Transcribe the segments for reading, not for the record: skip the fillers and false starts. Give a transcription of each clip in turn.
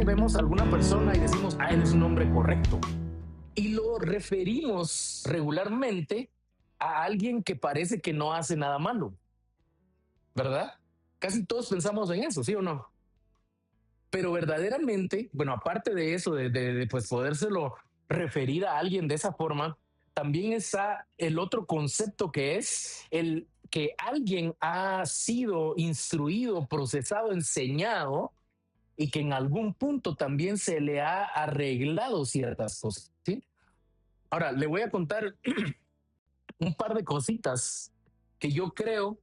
vemos a alguna persona y decimos, él es un hombre correcto. Y lo referimos regularmente a alguien que parece que no hace nada malo, ¿verdad? Casi todos pensamos en eso, ¿sí o no? Pero verdaderamente, bueno, aparte de eso, pues podérselo referir a alguien de esa forma, también está el otro concepto que es el que alguien ha sido instruido, procesado, enseñado y que en algún punto también se le ha arreglado ciertas cosas, ¿sí? Ahora, le voy a contar un par de cositas que yo creo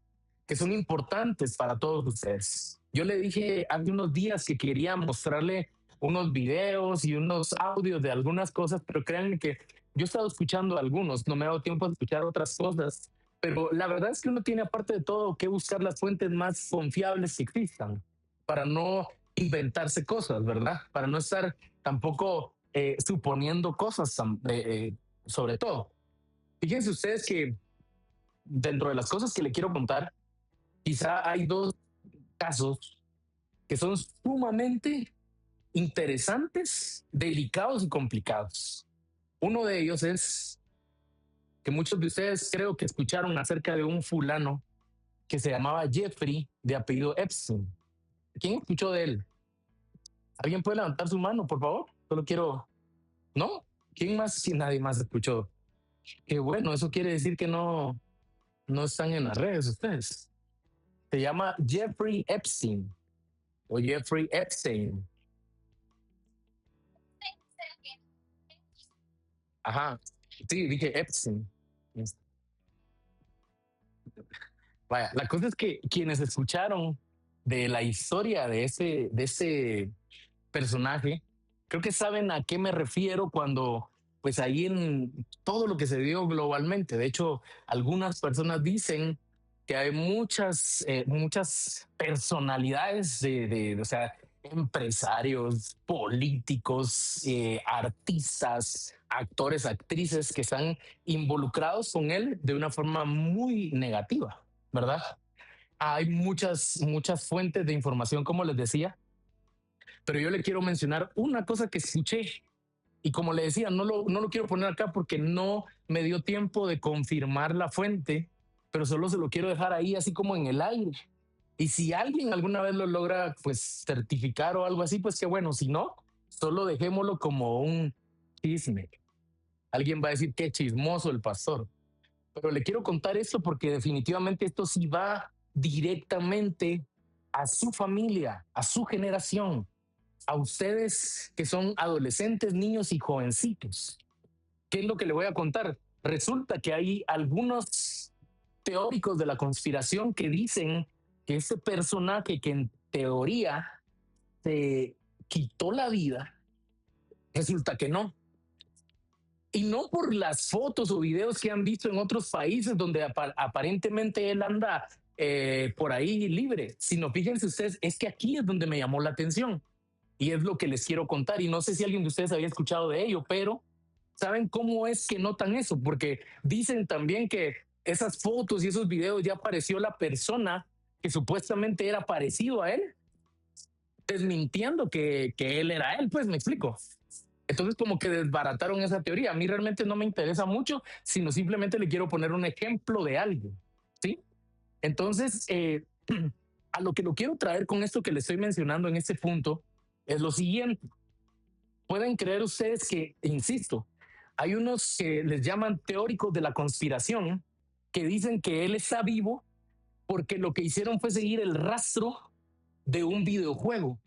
que son importantes para todos ustedes. Yo le dije hace unos días que quería mostrarle unos videos y unos audios de algunas cosas, pero créanme que yo he estado escuchando algunos, no me ha dado tiempo de escuchar otras cosas, pero la verdad es que uno tiene aparte de todo que buscar las fuentes más confiables que existan para no inventarse cosas, ¿verdad? Para no estar tampoco suponiendo cosas sobre todo. Fíjense ustedes que dentro de las cosas que le quiero contar, quizá hay dos casos que son sumamente interesantes, delicados y complicados. Uno de ellos es que muchos de ustedes creo que escucharon acerca de un fulano que se llamaba Jeffrey, de apellido Epstein. ¿Quién escuchó de él? ¿Alguien puede levantar su mano, por favor? Solo quiero... ¿No? ¿Quién más? Si nadie más escuchó. Qué bueno, eso quiere decir que no están en las redes ustedes. Se llama Jeffrey Epstein o Jeffrey Epstein. Ajá, sí, dije Epstein. Vaya, la cosa es que quienes escucharon de la historia de ese personaje, creo que saben a qué me refiero cuando, pues ahí en todo lo que se dio globalmente. De hecho, algunas personas dicen que hay muchas personalidades o sea, empresarios, políticos, artistas, actores, actrices que están involucrados con él de una forma muy negativa, ¿verdad? Hay muchas fuentes de información, como les decía, pero yo le quiero mencionar una cosa que escuché y como le decía, no lo quiero poner acá porque no me dio tiempo de confirmar la fuente, pero solo se lo quiero dejar ahí así como en el aire. Y si alguien alguna vez lo logra pues certificar o algo así, pues qué bueno, si no, solo dejémoslo como un chisme. Alguien va a decir qué chismoso el pastor, pero le quiero contar esto porque definitivamente esto sí va directamente a su familia, a su generación, a ustedes que son adolescentes, niños y jovencitos. ¿Qué es lo que le voy a contar? Resulta que hay algunos teóricos de la conspiración que dicen que ese personaje que en teoría se quitó la vida, resulta que no. Y no por las fotos o videos que han visto en otros países donde aparentemente él anda por ahí libre, sino fíjense ustedes, es que aquí es donde me llamó la atención y es lo que les quiero contar. Y no sé si alguien de ustedes había escuchado de ello, pero ¿saben cómo es que notan eso? Porque dicen también que esas fotos y esos videos ya apareció la persona que supuestamente era parecido a él, desmintiendo que él era él, pues me explico. Entonces como que desbarataron esa teoría. A mí realmente no me interesa mucho, sino simplemente le quiero poner un ejemplo de algo, ¿sí? Entonces, a lo que lo quiero traer con esto que le estoy mencionando en este punto es lo siguiente. Pueden creer ustedes que, insisto, hay unos que les llaman teóricos de la conspiración que dicen que él está vivo porque lo que hicieron fue seguir el rastro de un videojuego.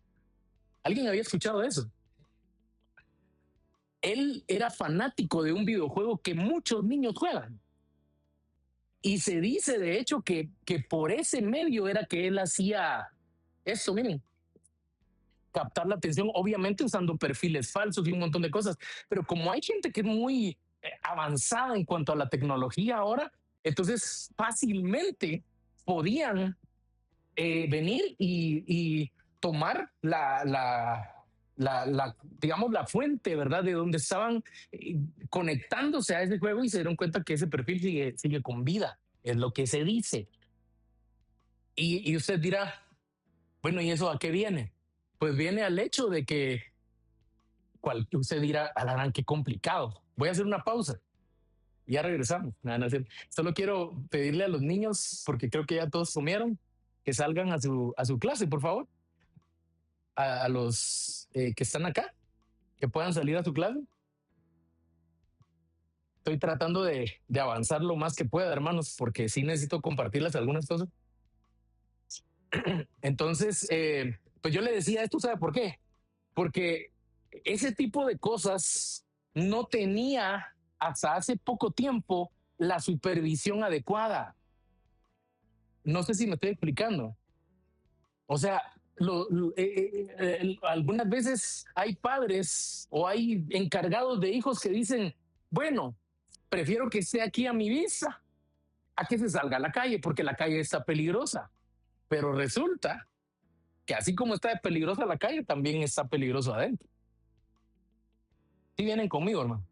¿Alguien había escuchado eso? Él era fanático de un videojuego que muchos niños juegan. Y se dice, de hecho, que por ese medio era que él hacía eso, miren, captar la atención, obviamente usando perfiles falsos y un montón de cosas. Pero como hay gente que es muy avanzada en cuanto a la tecnología ahora, entonces fácilmente podían venir y tomar digamos, la fuente, ¿verdad? De donde estaban conectándose a ese juego y se dieron cuenta que ese perfil sigue con vida, es lo que se dice. Y usted dirá, bueno, ¿y eso a qué viene? Pues viene al hecho de que Usted dirá, alarán, qué complicado. Voy a hacer una pausa. Ya regresamos. Nada, no, solo quiero pedirle a los niños, porque creo que ya todos comieron, que salgan a su clase, por favor. A los que están acá, que puedan salir a su clase. Estoy tratando de avanzar lo más que pueda, hermanos, porque sí necesito compartirles algunas cosas. Entonces, pues yo le decía esto, ¿sabe por qué? Porque ese tipo de cosas no tenía hasta hace poco tiempo la supervisión adecuada. No sé si me estoy explicando. O sea, algunas veces hay padres o hay encargados de hijos que dicen, bueno, prefiero que esté aquí a mi vista a que se salga a la calle porque la calle está peligrosa. Pero resulta que así como está peligrosa la calle, también está peligroso adentro. Si vienen conmigo, hermano.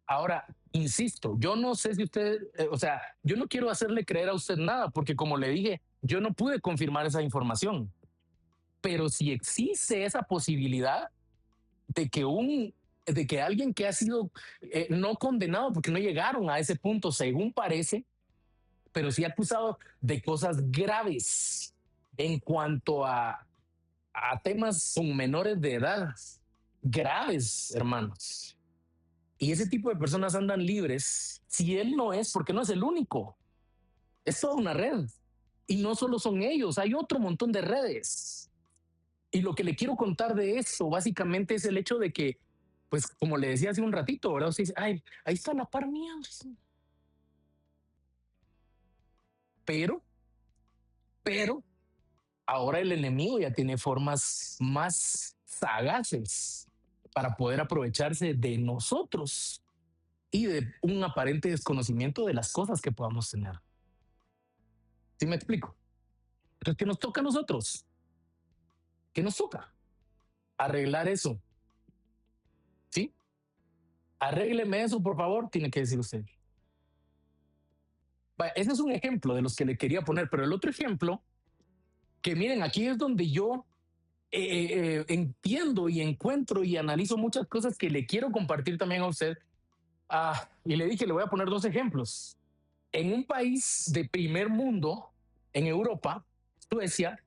Ahora, insisto, yo no sé si usted, o sea, yo no quiero hacerle creer a usted nada, porque como le dije, yo no pude confirmar esa información. Pero si existe esa posibilidad de que de que alguien que ha sido no condenado, porque no llegaron a ese punto, según parece, pero sí acusado de cosas graves en cuanto a temas con menores de edad, graves, hermanos. Y ese tipo de personas andan libres. Si él no es, porque no es el único. Es toda una red. Y no solo son ellos, hay otro montón de redes. Y lo que le quiero contar de eso, básicamente, es el hecho de que, pues, como le decía hace un ratito, ¿verdad? Usted dice, ay, ahí está la par mía. Pero, pero, ahora el enemigo ya tiene formas más sagaces para poder aprovecharse de nosotros y de un aparente desconocimiento de las cosas que podamos tener. ¿Sí me explico? Entonces, ¿qué nos toca a nosotros? ¿Qué nos toca? Arreglar eso. ¿Sí? Arrégleme eso, por favor, tiene que decir usted. Ese es un ejemplo de los que le quería poner, pero el otro ejemplo, que miren, aquí es donde yo entiendo y encuentro y analizo muchas cosas que le quiero compartir también a usted. Y le dije, le voy a poner dos ejemplos. En un país de primer mundo, en Europa, Suecia,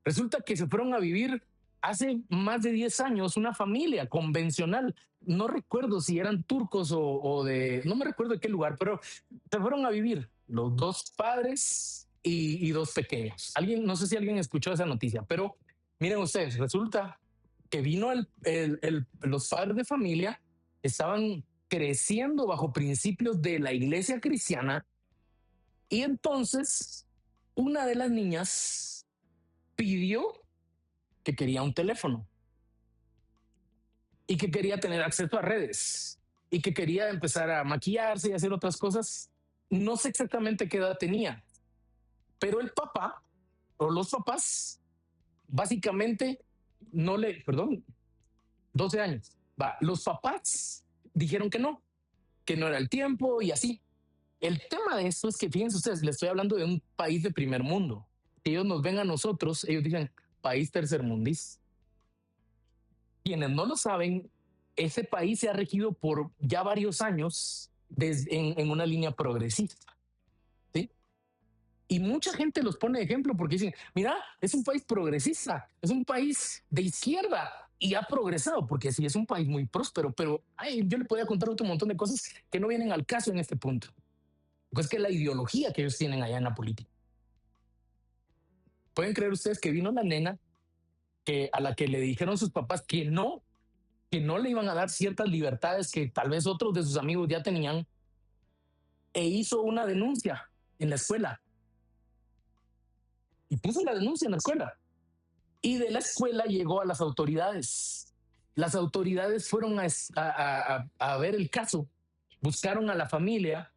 resulta que se fueron a vivir hace más de 10 años una familia convencional. No recuerdo si eran turcos o de, no me recuerdo de qué lugar, pero se fueron a vivir los dos padres y dos pequeños. Alguien, no sé si alguien escuchó esa noticia, pero miren ustedes, resulta que vino los padres de familia, estaban creciendo bajo principios de la iglesia cristiana y entonces una de las niñas pidió que quería un teléfono y que quería tener acceso a redes y que quería empezar a maquillarse y hacer otras cosas. No sé exactamente qué edad tenía, pero el papá o los papás básicamente no le, perdón, 12 años. Los papás dijeron que no era el tiempo y así. El tema de esto es que, fíjense ustedes, le estoy hablando de un país de primer mundo. Ellos nos ven a nosotros, ellos dicen país tercermundista. Quienes no lo saben, ese país se ha regido por ya varios años en una línea progresista. ¿Sí? Y mucha gente los pone de ejemplo porque dicen, mira, es un país progresista, es un país de izquierda y ha progresado, porque sí es un país muy próspero, pero yo le podía contar otro montón de cosas que no vienen al caso en este punto. Pues que la ideología que ellos tienen allá en la política. Pueden creer ustedes que vino la nena a la que le dijeron sus papás que no le iban a dar ciertas libertades que tal vez otros de sus amigos ya tenían, e hizo una denuncia en la escuela. Y puso la denuncia en la escuela. Y de la escuela llegó a las autoridades. Las autoridades fueron a ver el caso, buscaron a la familia.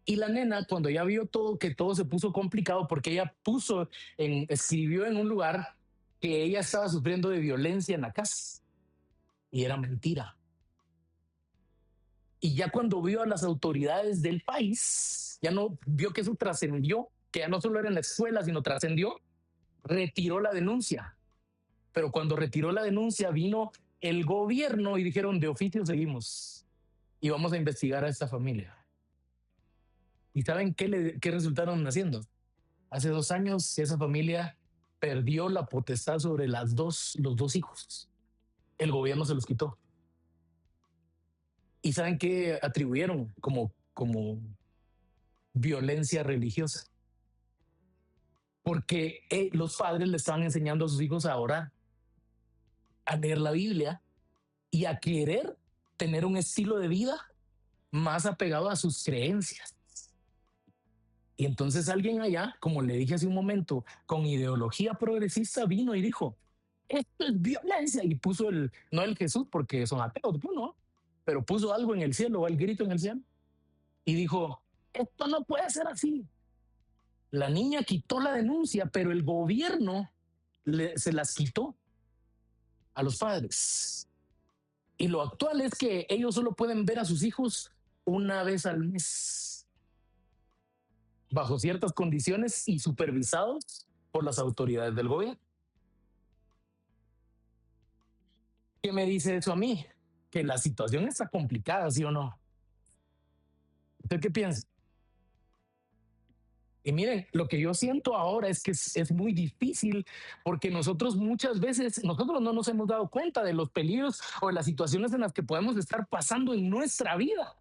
Y la nena, cuando ya vio todo, que todo se puso complicado, porque ella escribió en un lugar que ella estaba sufriendo de violencia en la casa. Y era mentira. Y ya cuando vio a las autoridades del país, ya no vio que eso trascendió, que ya no solo era en la escuela, sino trascendió, retiró la denuncia. pero cuando retiró la denuncia vino el gobierno y dijeron de oficio seguimos y vamos a investigar a esta familia. ¿Y saben qué resultaron haciendo? Hace 2 años esa familia perdió la potestad sobre los dos hijos. El gobierno se los quitó. ¿Y saben qué atribuyeron como violencia religiosa? Porque los padres le estaban enseñando a sus hijos a orar, a leer la Biblia y a querer tener un estilo de vida más apegado a sus creencias. Y entonces alguien allá, como le dije hace un momento, con ideología progresista vino y dijo, esto es violencia, y puso no el Jesús porque son ateos, no, pero puso algo en el cielo, el grito en el cielo, y dijo, esto no puede ser así. La niña quitó la denuncia, pero el gobierno se las quitó a los padres. Y lo actual es que ellos solo pueden ver a sus hijos una vez al mes, bajo ciertas condiciones y supervisados por las autoridades del gobierno. ¿Qué me dice eso a mí? Que la situación está complicada, ¿sí o no? ¿Usted qué piensa? Y miren, lo que yo siento ahora es que es muy difícil porque nosotros muchas veces, nosotros no nos hemos dado cuenta de los peligros o de las situaciones en las que podemos estar pasando en nuestra vida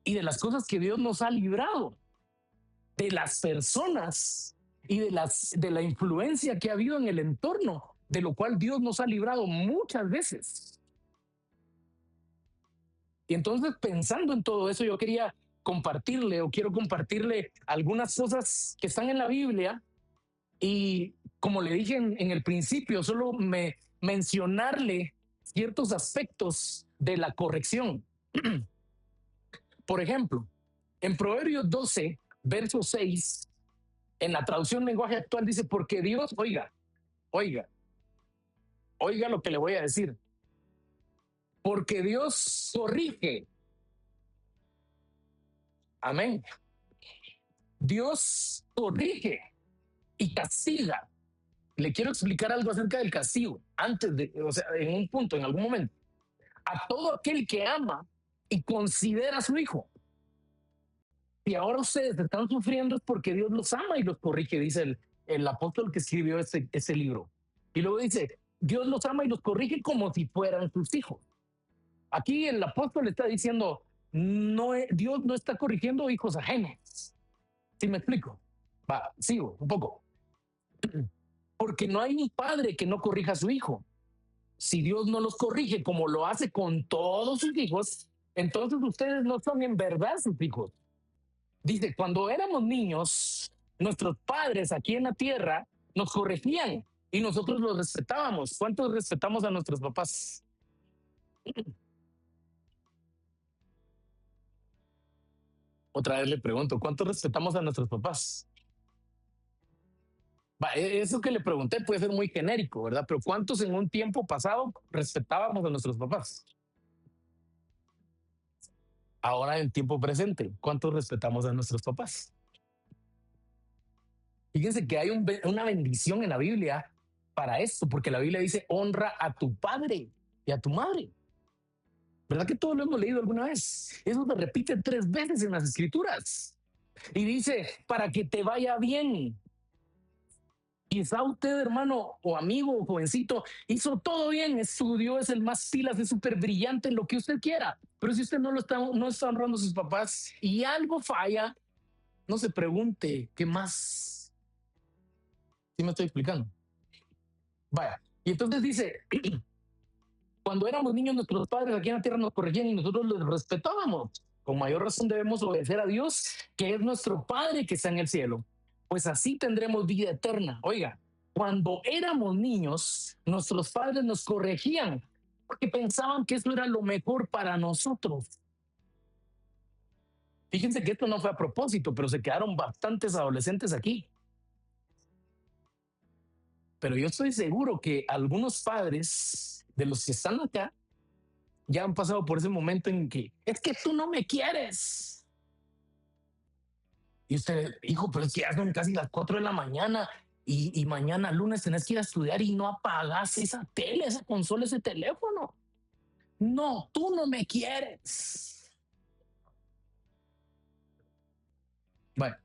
y de las cosas que Dios nos ha librado, de las personas y de la influencia que ha habido en el entorno, de lo cual Dios nos ha librado muchas veces. Y entonces, pensando en todo eso, yo quiero compartirle algunas cosas que están en la Biblia y, como le dije en el principio, solo mencionarle ciertos aspectos de la corrección. Por ejemplo, en Proverbios 12, verso 6, en la traducción lenguaje actual dice, porque Dios, oiga lo que le voy a decir, porque Dios corrige. Amén. Dios corrige y castiga. Le quiero explicar algo acerca del castigo, en un punto, en algún momento. A todo aquel que ama y considera a su hijo. Y ahora ustedes están sufriendo es porque Dios los ama y los corrige, dice el apóstol que escribió ese libro. Y luego dice, Dios los ama y los corrige como si fueran sus hijos. Aquí el apóstol está diciendo, Dios no está corrigiendo hijos ajenos. ¿Sí me explico? Sigo un poco. Porque no hay un padre que no corrija a su hijo. Si Dios no los corrige como lo hace con todos sus hijos, entonces ustedes no son en verdad sus hijos. Dice, cuando éramos niños, nuestros padres aquí en la tierra nos corregían y nosotros los respetábamos. ¿Cuántos respetamos a nuestros papás? Otra vez le pregunto, ¿cuántos respetamos a nuestros papás? Eso que le pregunté puede ser muy genérico, ¿verdad? Pero ¿cuántos en un tiempo pasado respetábamos a nuestros papás? Ahora en tiempo presente, ¿cuántos respetamos a nuestros papás? Fíjense que hay una bendición en la Biblia para esto, porque la Biblia dice, honra a tu padre y a tu madre. ¿Verdad que todos lo hemos leído alguna vez? Eso se repite 3 veces en las escrituras. Y dice, para que te vaya bien. Quizá usted, hermano o amigo o jovencito, hizo todo bien, estudió, es el más pilas, es súper brillante, lo que usted quiera. Pero si usted no está honrando a sus papás y algo falla, no se pregunte qué más. ¿Sí me estoy explicando? Vaya. Y entonces dice, cuando éramos niños, nuestros padres aquí en la tierra nos corregían y nosotros los respetábamos. Con mayor razón debemos obedecer a Dios, que es nuestro Padre que está en el cielo. Pues así tendremos vida eterna. Oiga, cuando éramos niños, nuestros padres nos corregían porque pensaban que eso era lo mejor para nosotros. Fíjense que esto no fue a propósito, pero se quedaron bastantes adolescentes aquí. Pero yo estoy seguro que algunos padres de los que están acá ya han pasado por ese momento en que es que tú no me quieres. Y usted, hijo, pero es que ya son casi las 4 de la mañana y mañana lunes tenés que ir a estudiar y no apagas esa tele, esa consola, ese teléfono. No, tú no me quieres. Bueno,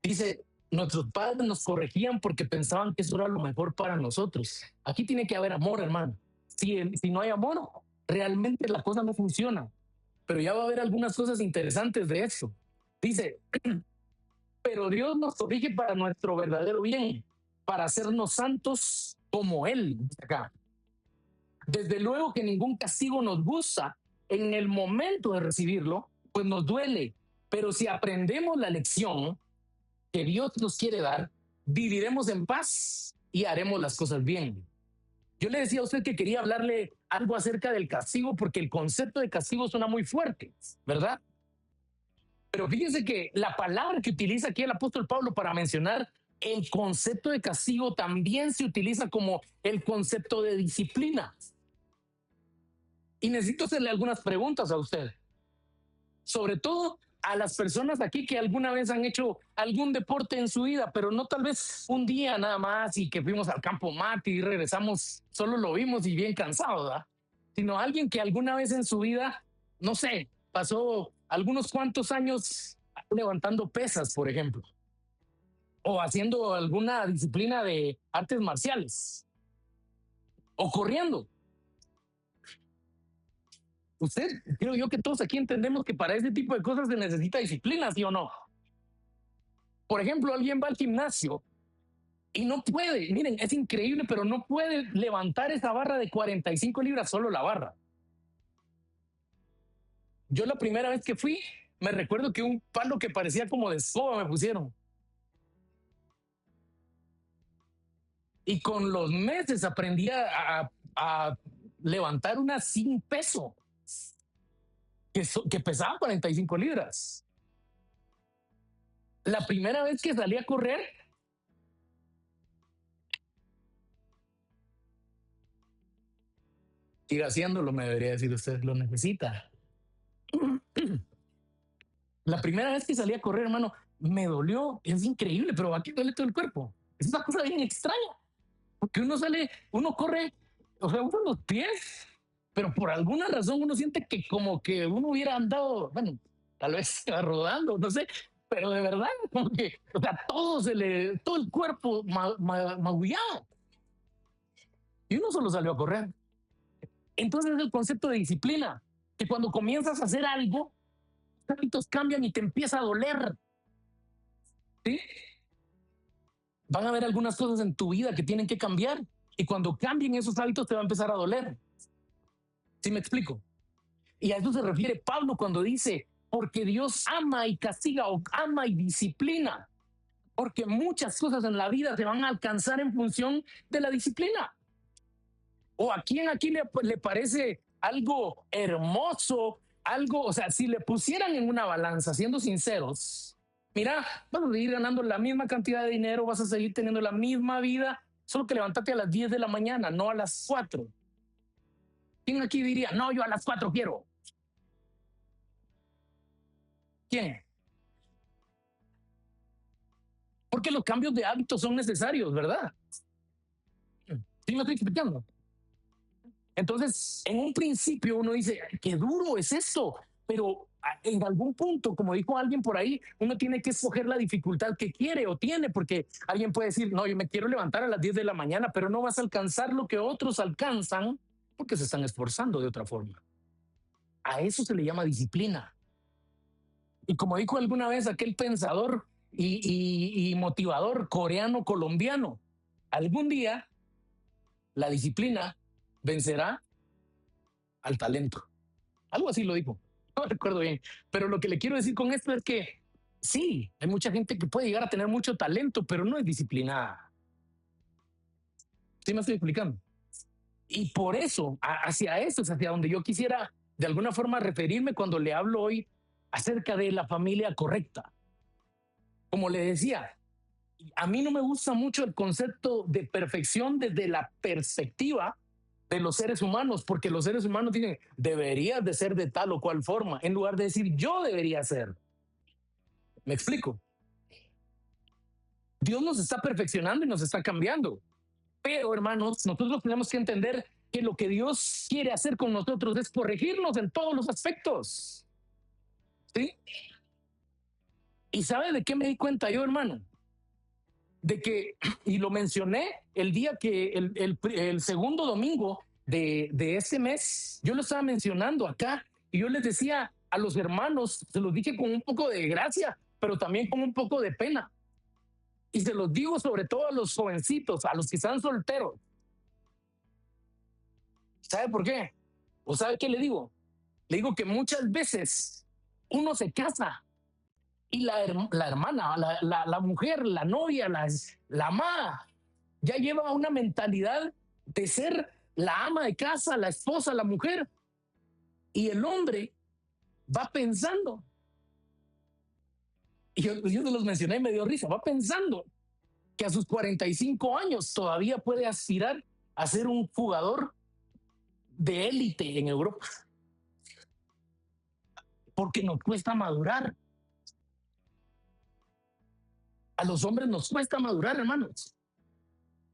dice, nuestros padres nos corregían porque pensaban que eso era lo mejor para nosotros. Aquí tiene que haber amor, hermano. Si no hay amor, realmente la cosa no funciona. Pero ya va a haber algunas cosas interesantes de eso. Dice, pero Dios nos corrige para nuestro verdadero bien, para hacernos santos como Él. Dice acá. Desde luego que ningún castigo nos gusta en el momento de recibirlo, pues nos duele. Pero si aprendemos la lección que Dios nos quiere dar, viviremos en paz y haremos las cosas bien. Yo le decía a usted que quería hablarle algo acerca del castigo porque el concepto de castigo suena muy fuerte, ¿verdad? Pero fíjense que la palabra que utiliza aquí el apóstol Pablo para mencionar el concepto de castigo también se utiliza como el concepto de disciplina. Y necesito hacerle algunas preguntas a usted, sobre todo a las personas aquí que alguna vez han hecho algún deporte en su vida, pero no tal vez un día nada más y que fuimos al campo mate y regresamos, solo lo vimos y bien cansado, ¿verdad? Sino alguien que alguna vez en su vida, no sé, pasó algunos cuantos años levantando pesas, por ejemplo, o haciendo alguna disciplina de artes marciales, o corriendo. Usted, creo yo que todos aquí entendemos que para ese tipo de cosas se necesita disciplina, ¿sí o no? Por ejemplo, alguien va al gimnasio y no puede, miren, es increíble, pero no puede levantar esa barra de 45 libras, solo la barra. Yo la primera vez que fui, me recuerdo que un palo que parecía como de escoba me pusieron. Y con los meses aprendí a levantar una sin peso, que pesaba 45 libras. La primera vez que salí a correr, siga haciéndolo, me debería decir usted, lo necesita. La primera vez que salí a correr, hermano, me dolió, es increíble, pero aquí duele todo el cuerpo. Es una cosa bien extraña, porque uno sale, uno corre, o sea, uno los pies, pero por alguna razón uno siente que como que uno hubiera andado, bueno, tal vez rodando, no sé, pero de verdad, como que, o sea, todo el cuerpo magullado, y uno solo salió a correr. Entonces es el concepto de disciplina, que cuando comienzas a hacer algo, los hábitos cambian y te empieza a doler, ¿sí? Van a haber algunas cosas en tu vida que tienen que cambiar, y cuando cambien esos hábitos te va a empezar a doler. ¿Sí me explico? Y a eso se refiere Pablo cuando dice, porque Dios ama y castiga o ama y disciplina, porque muchas cosas en la vida se van a alcanzar en función de la disciplina. ¿O a quién aquí le parece algo hermoso, algo, o sea, si le pusieran en una balanza, siendo sinceros, mira, vas a seguir ganando la misma cantidad de dinero, vas a seguir teniendo la misma vida, solo que levántate a las 10 de la mañana, no a las 4. ¿Quién aquí diría, no, yo a las 4 quiero? ¿Quién? Porque los cambios de hábitos son necesarios, ¿verdad? ¿Sí me estoy explicando? Entonces, en un principio uno dice, qué duro es esto, pero en algún punto, como dijo alguien por ahí, uno tiene que escoger la dificultad que quiere o tiene, porque alguien puede decir, no, yo me quiero levantar a las 10 de la mañana, pero no vas a alcanzar lo que otros alcanzan porque se están esforzando de otra forma. A eso se le llama disciplina. Y como dijo alguna vez aquel pensador y motivador coreano colombiano, algún día la disciplina vencerá al talento. Algo así lo dijo. No recuerdo bien. Pero lo que le quiero decir con esto es que sí, hay mucha gente que puede llegar a tener mucho talento, pero no es disciplinada. ¿Sí me estoy explicando? Y por eso, hacia eso es hacia donde yo quisiera de alguna forma referirme cuando le hablo hoy acerca de la familia correcta. Como le decía, a mí no me gusta mucho el concepto de perfección desde la perspectiva de los seres humanos, porque los seres humanos dicen, deberías de ser de tal o cual forma, en lugar de decir, yo debería ser. ¿Me explico? Dios nos está perfeccionando y nos está cambiando. Pero, hermanos, nosotros tenemos que entender que lo que Dios quiere hacer con nosotros es corregirnos en todos los aspectos. ¿Sí? ¿Y sabe de qué me di cuenta yo, hermano? De que, y lo mencioné el día que el segundo domingo de este mes, yo lo estaba mencionando acá y yo les decía a los hermanos, se los dije con un poco de gracia, pero también con un poco de pena. Y se los digo sobre todo a los jovencitos, a los que están solteros. ¿Sabe por qué? ¿O sabe qué le digo? Le digo que muchas veces uno se casa y la hermana, la mujer, la novia, la amada, ya lleva una mentalidad de ser la ama de casa, la esposa, la mujer, y el hombre va pensando, y yo se los mencioné y me dio risa, va pensando que a sus 45 años todavía puede aspirar a ser un jugador de élite en Europa, porque nos cuesta madurar. A los hombres nos cuesta madurar, hermanos.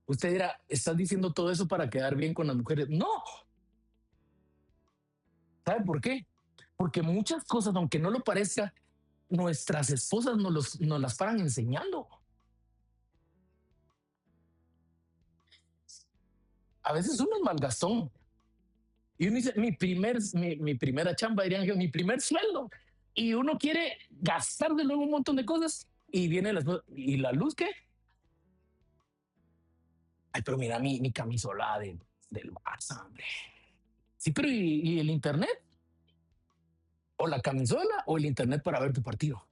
Usted dirá, ¿estás diciendo todo eso para quedar bien con las mujeres? No. ¿Sabe por qué? Porque muchas cosas, aunque no lo parezca, nuestras esposas nos las paran enseñando. A veces uno es malgastón. Y uno dice, mi primera chamba, dirían que mi primer sueldo. Y uno quiere gastar de nuevo un montón de cosas. Y viene ¿y la luz qué? Ay, pero mira mi camisola del Barça, hombre. Sí, pero ¿y el internet? ¿O la camisola o el internet para ver tu partido?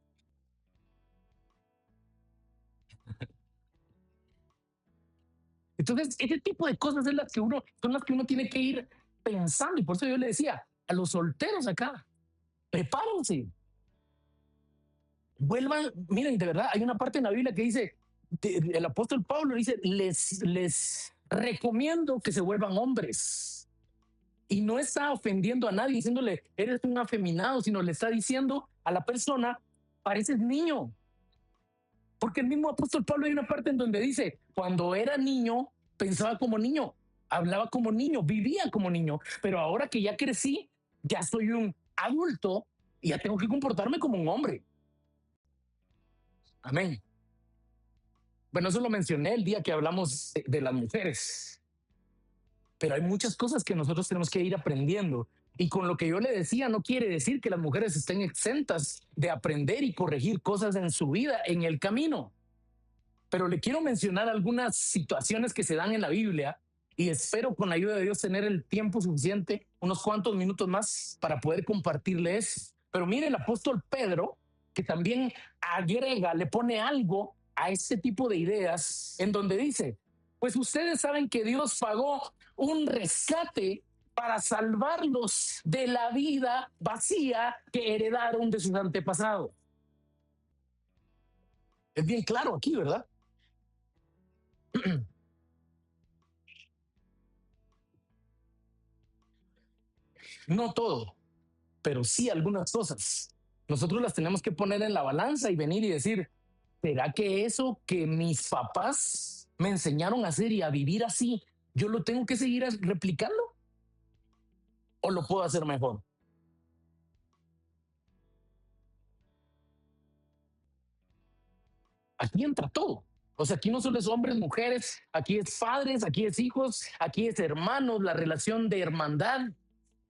Entonces, ese tipo de cosas son las que uno tiene que ir pensando. Y por eso yo le decía a los solteros acá, prepárense, vuelvan, miren, de verdad, hay una parte en la Biblia que dice, el apóstol Pablo dice, les recomiendo que se vuelvan hombres. Y no está ofendiendo a nadie diciéndole, eres un afeminado, sino le está diciendo a la persona, pareces niño. Porque el mismo apóstol Pablo hay una parte en donde dice, cuando era niño, pensaba como niño, hablaba como niño, vivía como niño, pero ahora que ya crecí, ya soy un adulto y ya tengo que comportarme como un hombre. Amén. Bueno, eso lo mencioné el día que hablamos de las mujeres, pero hay muchas cosas que nosotros tenemos que ir aprendiendo. Y con lo que yo le decía, no quiere decir que las mujeres estén exentas de aprender y corregir cosas en su vida, en el camino. Pero le quiero mencionar algunas situaciones que se dan en la Biblia y espero con la ayuda de Dios tener el tiempo suficiente, unos cuantos minutos más para poder compartirles. Pero mire el apóstol Pedro, que también agrega, le pone algo a este tipo de ideas en donde dice, pues ustedes saben que Dios pagó un rescate para salvarlos de la vida vacía que heredaron de sus antepasados. Es bien claro aquí, ¿verdad? No todo, pero sí algunas cosas. Nosotros las tenemos que poner en la balanza y venir y decir, ¿será que eso que mis papás me enseñaron a hacer y a vivir así, yo lo tengo que seguir replicando o lo puedo hacer mejor? Aquí entra todo. O sea, aquí no solo es hombres, mujeres, aquí es padres, aquí es hijos, aquí es hermanos, la relación de hermandad.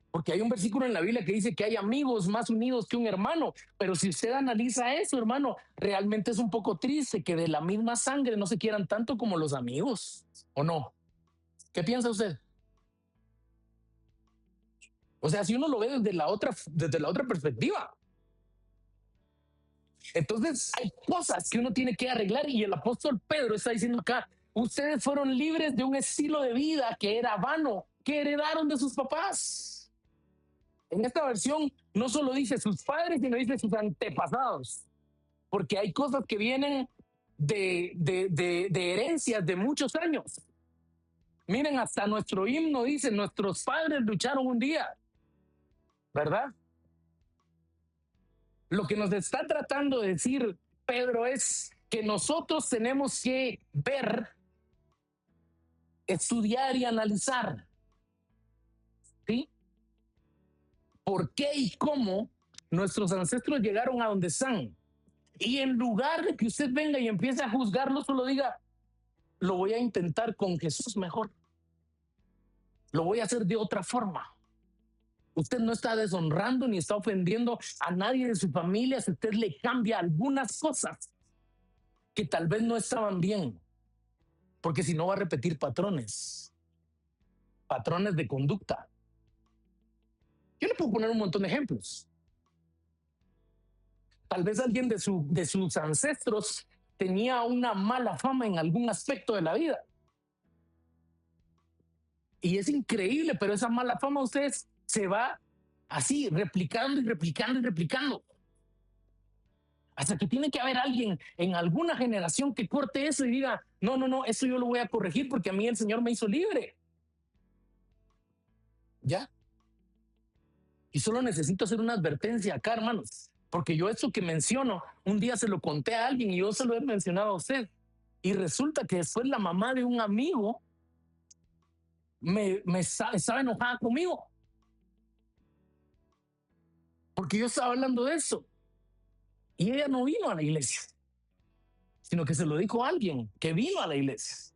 Porque hay un versículo en la Biblia que dice que hay amigos más unidos que un hermano, pero si usted analiza eso, hermano, realmente es un poco triste que de la misma sangre no se quieran tanto como los amigos, ¿o no? ¿Qué piensa usted? O sea, si uno lo ve desde la otra perspectiva. Entonces, hay cosas que uno tiene que arreglar y el apóstol Pedro está diciendo acá, ustedes fueron libres de un estilo de vida que era vano, que heredaron de sus papás. En esta versión no solo dice sus padres, sino dice sus antepasados, porque hay cosas que vienen de herencias de muchos años. Miren, hasta nuestro himno dice, nuestros padres lucharon un día, ¿verdad? Lo que nos está tratando de decir Pedro es, que nosotros tenemos que ver, estudiar y analizar, ¿sí? ¿Por qué y cómo nuestros ancestros llegaron a donde están? Y en lugar de que usted venga y empiece a juzgarlo, solo diga, lo voy a intentar con Jesús mejor. Lo voy a hacer de otra forma. Usted no está deshonrando ni está ofendiendo a nadie de su familia si usted le cambia algunas cosas que tal vez no estaban bien, porque si no va a repetir patrones de conducta. Yo le puedo poner un montón de ejemplos. Tal vez alguien de sus ancestros tenía una mala fama en algún aspecto de la vida. Y es increíble, pero esa mala fama ustedes se va así, replicando y replicando y replicando. Hasta que tiene que haber alguien en alguna generación que corte eso y diga, no, no, no, eso yo lo voy a corregir porque a mí el Señor me hizo libre. ¿Ya? Y solo necesito hacer una advertencia acá, hermanos, porque yo eso que menciono, un día se lo conté a alguien y yo se lo he mencionado a usted. Y resulta que después la mamá de un amigo estaba enojada conmigo porque yo estaba hablando de eso. Y ella no vino a la iglesia, sino que se lo dijo a alguien que vino a la iglesia.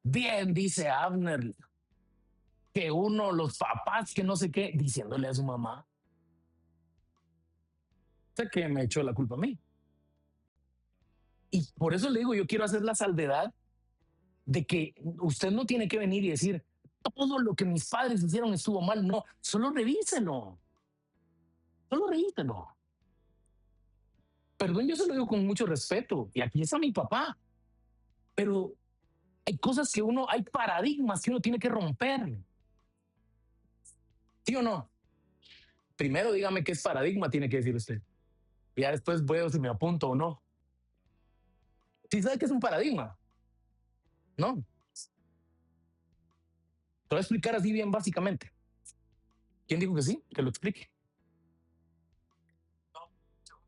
Bien, dice Abner, que uno, los papás, que no sé qué, diciéndole a su mamá. O sea, que me echó la culpa a mí. Y por eso le digo, yo quiero hacer la salvedad de que usted no tiene que venir y decir, todo lo que mis padres hicieron estuvo mal. No, solo revíselo. Solo revíselo. Perdón, yo se lo digo con mucho respeto. Y aquí está mi papá. Pero hay cosas que hay paradigmas que uno tiene que romper. ¿Sí o no? Primero dígame qué es paradigma, tiene que decir usted. Y ya después veo si me apunto o no. ¿Sí sabe qué es un paradigma? No. Te voy a explicar así bien básicamente. ¿Quién dijo que sí? Que lo explique. No,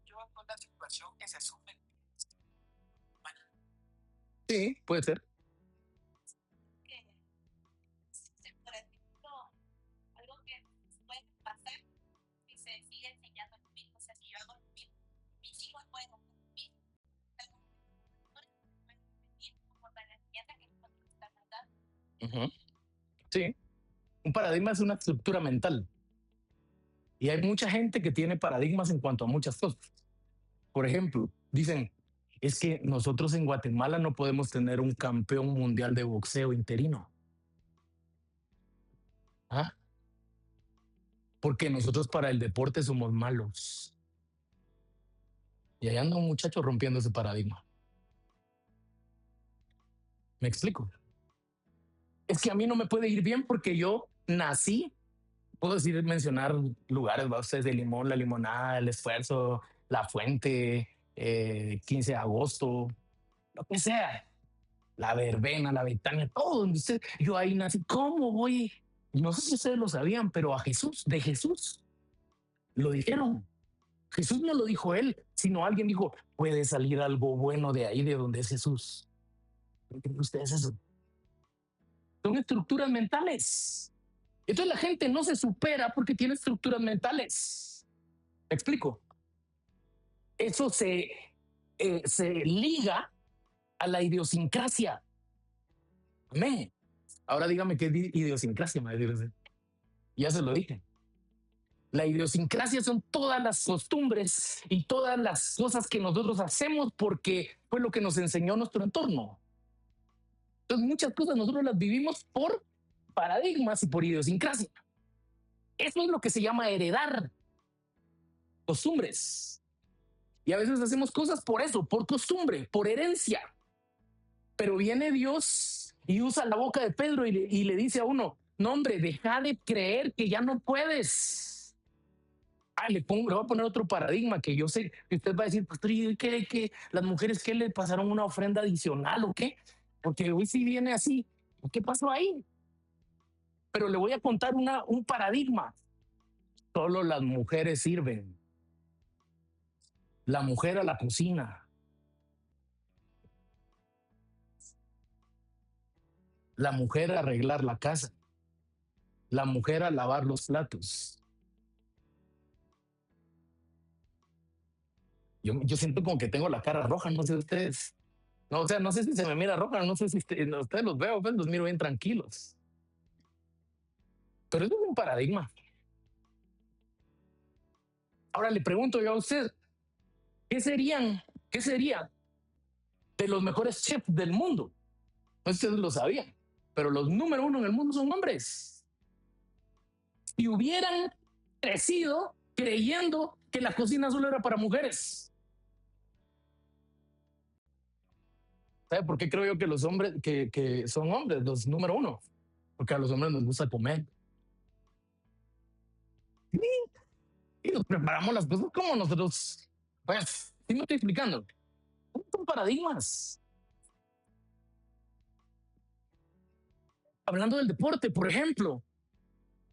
yo con la situación que se asume. Sí, puede ser. Ujú. Sí, un paradigma es una estructura mental. Y hay mucha gente que tiene paradigmas en cuanto a muchas cosas. Por ejemplo, dicen, es que nosotros en Guatemala no podemos tener un campeón mundial de boxeo interino. ¿Ah? Porque nosotros para el deporte somos malos. Y ahí anda un muchacho rompiendo ese paradigma. ¿Me explico? Es que a mí no me puede ir bien porque yo nací, puedo decir, mencionar lugares, ¿va? Ustedes de Limón, la limonada, el esfuerzo, la fuente, 15 de agosto, lo que sea, la verbena, la Betania, todo donde usted, yo ahí nací. ¿Cómo voy? No sé si ustedes lo sabían, pero a Jesús, de Jesús, lo dijeron. Jesús no lo dijo él, sino alguien dijo, puede salir algo bueno de ahí, de donde es Jesús. ¿Qué creen ustedes eso? Son estructuras mentales. Entonces la gente no se supera porque tiene estructuras mentales. ¿Me explico? Eso se liga a la idiosincrasia. Amén. Ahora dígame qué es idiosincrasia, me dice. Ya se lo dije. La idiosincrasia son todas las costumbres y todas las cosas que nosotros hacemos porque fue lo que nos enseñó nuestro entorno. Entonces muchas cosas nosotros las vivimos por paradigmas y por idiosincrasia. Eso es lo que se llama heredar costumbres. Y a veces hacemos cosas por eso, por costumbre, por herencia. Pero viene Dios y usa la boca de Pedro y le dice a uno, no hombre, deja de creer que ya no puedes. Le voy a poner otro paradigma que yo sé que usted va a decir, pastor, ¿y qué las mujeres qué le pasaron una ofrenda adicional o qué? Porque hoy sí viene así. ¿Qué pasó ahí? Pero le voy a contar un paradigma. Solo las mujeres sirven. La mujer a la cocina. la mujer a arreglar la casa, la mujer a lavar los platos. Yo siento como que tengo la cara roja, no sé ustedes. No, o sea, no sé si se me mira roja, no sé si ustedes los veo, pues los miro bien tranquilos. Pero eso es un paradigma. Ahora le pregunto yo a usted, qué sería de los mejores chefs del mundo? No sé si ustedes lo sabían, pero los número uno en el mundo son hombres. Y hubieran crecido creyendo que la cocina solo era para mujeres. ¿Sabe por qué creo yo que los hombres, que son hombres los número uno? Porque a los hombres nos gusta comer. Y nos preparamos las cosas como nosotros. Pues, ¿sí me estoy explicando? Son paradigmas. Hablando del deporte, por ejemplo,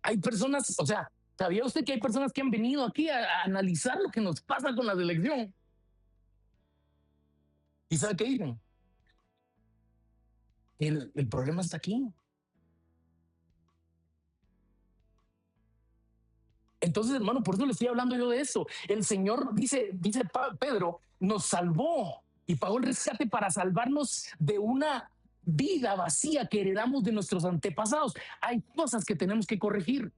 hay personas, o sea, ¿sabía usted que hay personas que han venido aquí a analizar lo que nos pasa con la selección? ¿Y sabe qué dicen? El problema está aquí. Entonces, hermano, por eso le estoy hablando yo de eso. El Señor, dice Pedro, nos salvó y pagó el rescate para salvarnos de una vida vacía que heredamos de nuestros antepasados. Hay cosas que tenemos que corregir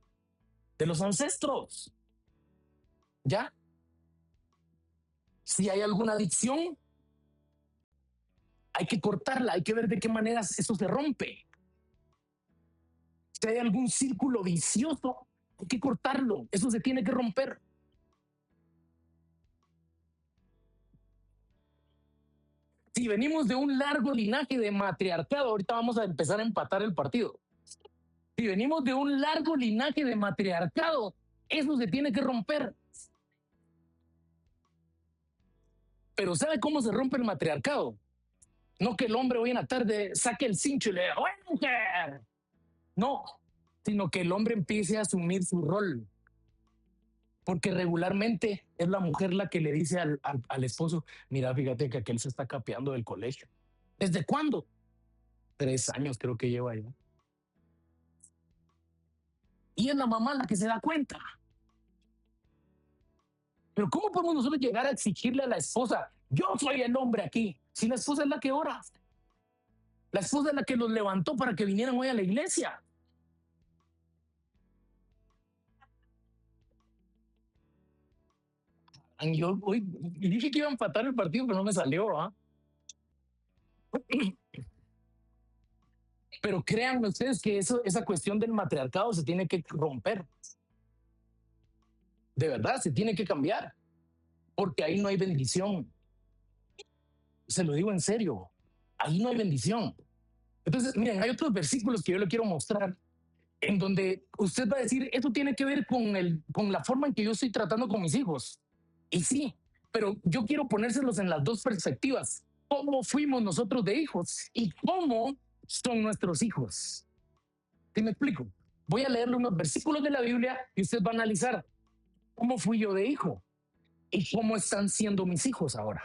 de los ancestros. ¿Ya? Si hay alguna adicción, hay que cortarla, hay que ver de qué manera eso se rompe. Si hay algún círculo vicioso, hay que cortarlo, eso se tiene que romper. Si venimos de un largo linaje de matriarcado, ahorita vamos a empezar a empatar el partido. Si venimos de un largo linaje de matriarcado, eso se tiene que romper. Pero ¿sabe cómo se rompe el matriarcado? No que el hombre hoy en la tarde saque el cincho y le diga, ¡bueno, mujer! No, sino que el hombre empiece a asumir su rol. Porque regularmente es la mujer la que le dice al esposo, mira, fíjate que aquel se está capeando del colegio. ¿Desde cuándo? 3 años creo que lleva ya. Y es la mamá la que se da cuenta. Pero ¿cómo podemos nosotros llegar a exigirle a la esposa, yo soy el hombre aquí, si la esposa es la que ora? La esposa es la que los levantó para que vinieran hoy a la iglesia. Y yo hoy dije que iba a empatar el partido, pero no me salió. Pero créanme ustedes que esa cuestión del matriarcado se tiene que romper. De verdad, se tiene que cambiar. Porque ahí no hay bendición. Se lo digo en serio. Ahí no hay bendición. Entonces, miren, hay otros versículos que yo le quiero mostrar en donde usted va a decir, esto tiene que ver con la forma en que yo estoy tratando con mis hijos. Y sí, pero yo quiero ponérselos en las dos perspectivas. ¿Cómo fuimos nosotros de hijos y cómo son nuestros hijos? ¿Sí me explico? Voy a leerle unos versículos de la Biblia y usted va a analizar cómo fui yo de hijo y cómo están siendo mis hijos ahora.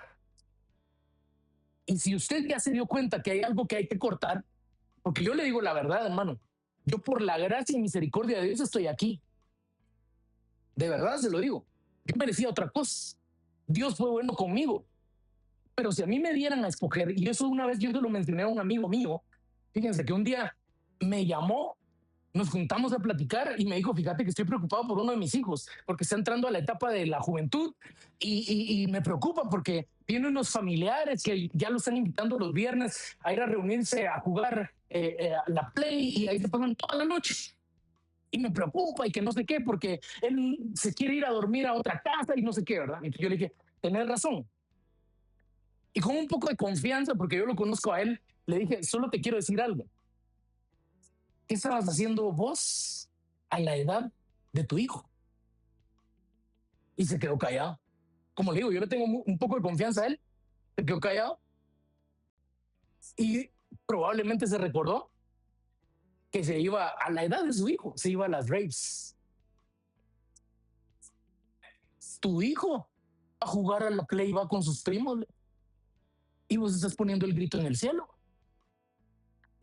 Y si usted ya se dio cuenta que hay algo que hay que cortar, porque yo le digo la verdad, hermano, yo por la gracia y misericordia de Dios estoy aquí. De verdad se lo digo. Yo merecía otra cosa. Dios fue bueno conmigo. Pero si a mí me dieran a escoger, y eso una vez yo se lo mencioné a un amigo mío, fíjense que un día me llamó, nos juntamos a platicar y me dijo, fíjate que estoy preocupado por uno de mis hijos, porque está entrando a la etapa de la juventud y me preocupa porque tiene unos familiares que ya lo están invitando los viernes a ir a reunirse a jugar la play y ahí se pasan toda la noche. Y me preocupa y que no sé qué, porque él se quiere ir a dormir a otra casa y no sé qué, ¿verdad? Entonces yo le dije, tenés razón. Y con un poco de confianza, porque yo lo conozco a él, le dije, solo te quiero decir algo. ¿Qué estabas haciendo vos a la edad de tu hijo? Y se quedó callado. Como le digo, yo le tengo un poco de confianza a él, se quedó callado y probablemente se recordó que se iba a la edad de su hijo, se iba a las raves. Tu hijo a jugar a la play va con sus primos y vos estás poniendo el grito en el cielo.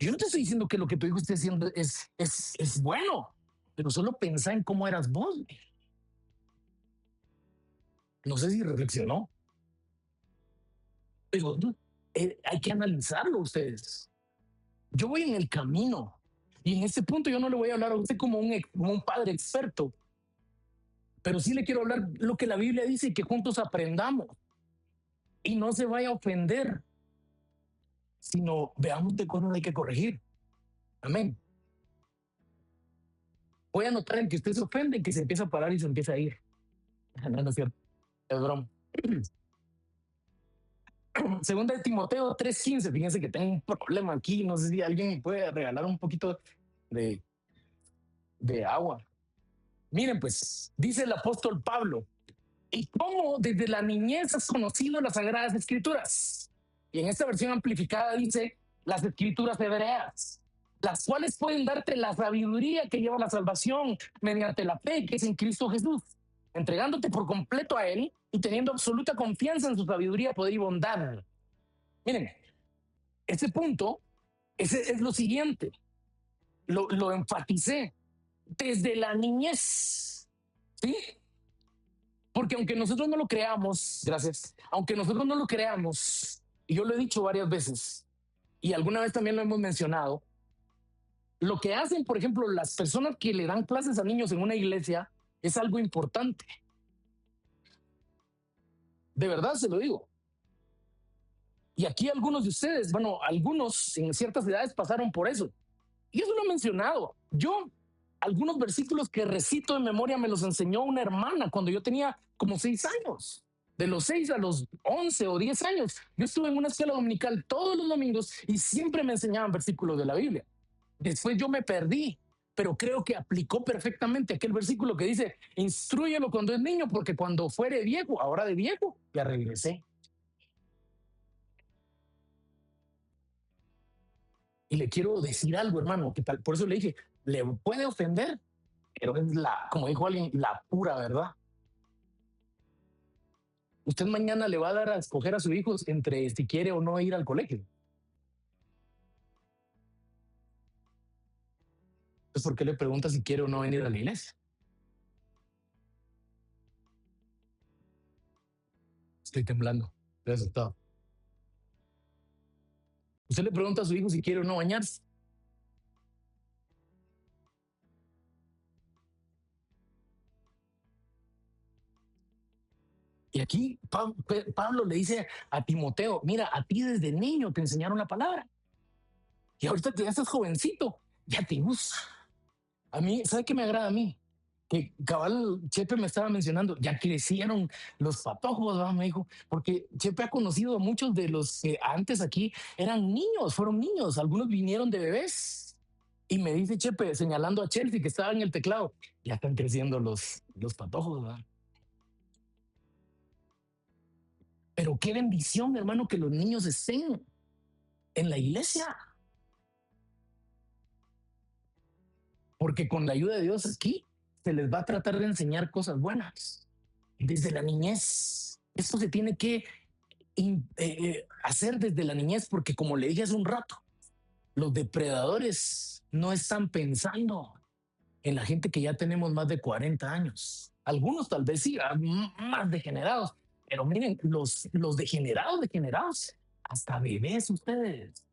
Yo no te estoy diciendo que lo que tu hijo esté haciendo es bueno, pero solo pensá en cómo eras vos. No sé si reflexionó, pero hay que analizarlo ustedes. Yo voy en el camino y en este punto yo no le voy a hablar a usted como un padre experto, pero sí le quiero hablar lo que la Biblia dice y que juntos aprendamos y no se vaya a ofender, sino veamos de cosas hay que corregir. Amén. Voy a notar en que usted se ofende, que se empieza a parar y se empieza a ir. No, no es cierto, es broma. Segunda de Timoteo 3:15, fíjense que tengo un problema aquí, no sé si alguien me puede regalar un poquito de, de agua. Miren, pues, dice el apóstol Pablo, ¿y cómo desde la niñez has conocido las sagradas escrituras? Y en esta versión amplificada dice las escrituras hebreas, las cuales pueden darte la sabiduría que lleva a la salvación mediante la fe que es en Cristo Jesús, entregándote por completo a Él y teniendo absoluta confianza en su sabiduría, poder y bondad. Miren, ese punto es lo siguiente, lo enfaticé desde la niñez, ¿sí? Porque aunque nosotros no lo creamos, gracias, aunque nosotros no lo creamos, y yo lo he dicho varias veces, y alguna vez también lo hemos mencionado, lo que hacen, por ejemplo, las personas que le dan clases a niños en una iglesia es algo importante. De verdad se lo digo. Y aquí algunos de ustedes, bueno, algunos en ciertas edades pasaron por eso. Y eso lo he mencionado. Yo, algunos versículos que recito de memoria me los enseñó una hermana cuando yo tenía como 6 años. De los 6 a los 11 o 10 años. Yo estuve en una escuela dominical todos los domingos y siempre me enseñaban versículos de la Biblia. Después yo me perdí, pero creo que aplicó perfectamente aquel versículo que dice, instrúyelo cuando es niño, porque cuando fuere viejo, ahora de viejo, ya regresé. Y le quiero decir algo, hermano, que tal, por eso le dije, le puede ofender, pero es como dijo alguien, la pura verdad. Usted mañana le va a dar a escoger a su hijo entre si quiere o no ir al colegio. Entonces, ¿por qué le pregunta si quiere o no venir a la iglesia? Estoy temblando, estoy asustado. Usted le pregunta a su hijo si quiere o no bañarse. Y aquí Pablo le dice a Timoteo, mira, a ti desde niño te enseñaron la palabra. Y ahorita ya estás jovencito, ya te gusta. A mí, ¿sabe qué me agrada a mí? Que cabal Chepe me estaba mencionando, ya crecieron los patojos, ¿verdad? Me dijo, porque Chepe ha conocido a muchos de los que antes aquí eran niños, fueron niños, algunos vinieron de bebés. Y me dice Chepe, señalando a Chelsea que estaba en el teclado, ya están creciendo los patojos, ¿verdad? Pero qué bendición, hermano, que los niños estén en la iglesia. Porque con la ayuda de Dios aquí se les va a tratar de enseñar cosas buenas desde la niñez. Esto se tiene que hacer desde la niñez porque como le dije hace un rato, los depredadores no están pensando en la gente que ya tenemos más de 40 años. Algunos tal vez sí, más degenerados, pero miren, los degenerados, hasta bebés ustedes.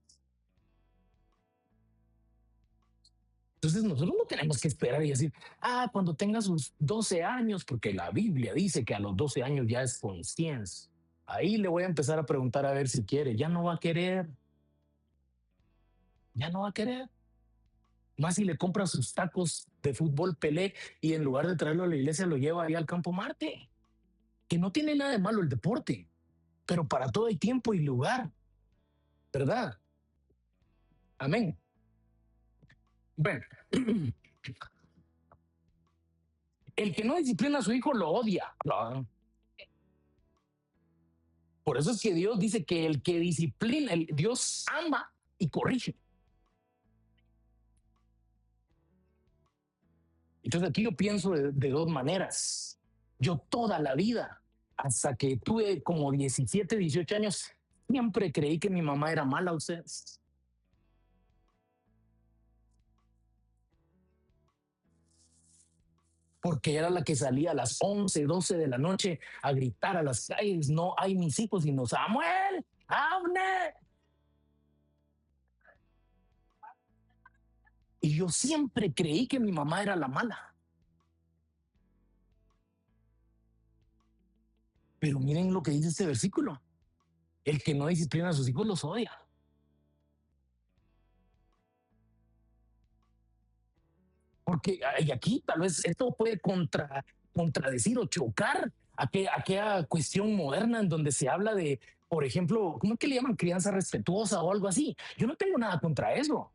Entonces nosotros no tenemos que esperar y decir, cuando tenga sus 12 años, porque la Biblia dice que a los 12 años ya es conciencia. Ahí le voy a empezar a preguntar a ver si quiere. Ya no va a querer. Ya no va a querer. Más si le compra sus tacos de fútbol Pelé y en lugar de traerlo a la iglesia lo lleva ahí al campo Marte. Que no tiene nada de malo el deporte, pero para todo hay tiempo y lugar. ¿Verdad? Amén. Bueno, el que no disciplina a su hijo lo odia. No. Por eso es que Dios dice que el que disciplina, Dios ama y corrige. Entonces aquí yo pienso de dos maneras. Yo toda la vida, hasta que tuve como 17, 18 años, siempre creí que mi mamá era mala, ustedes. porque era la que salía a las 11, 12 de la noche a gritar a las calles, no hay mis hijos, sino Samuel, Abner. Y yo siempre creí que mi mamá era la mala. Pero miren lo que dice este versículo. El que no disciplina a sus hijos los odia. Porque y aquí tal vez esto puede contradecir o chocar aquella cuestión moderna en donde se habla de, por ejemplo, ¿cómo es que le llaman? Crianza respetuosa o algo así. Yo no tengo nada contra eso.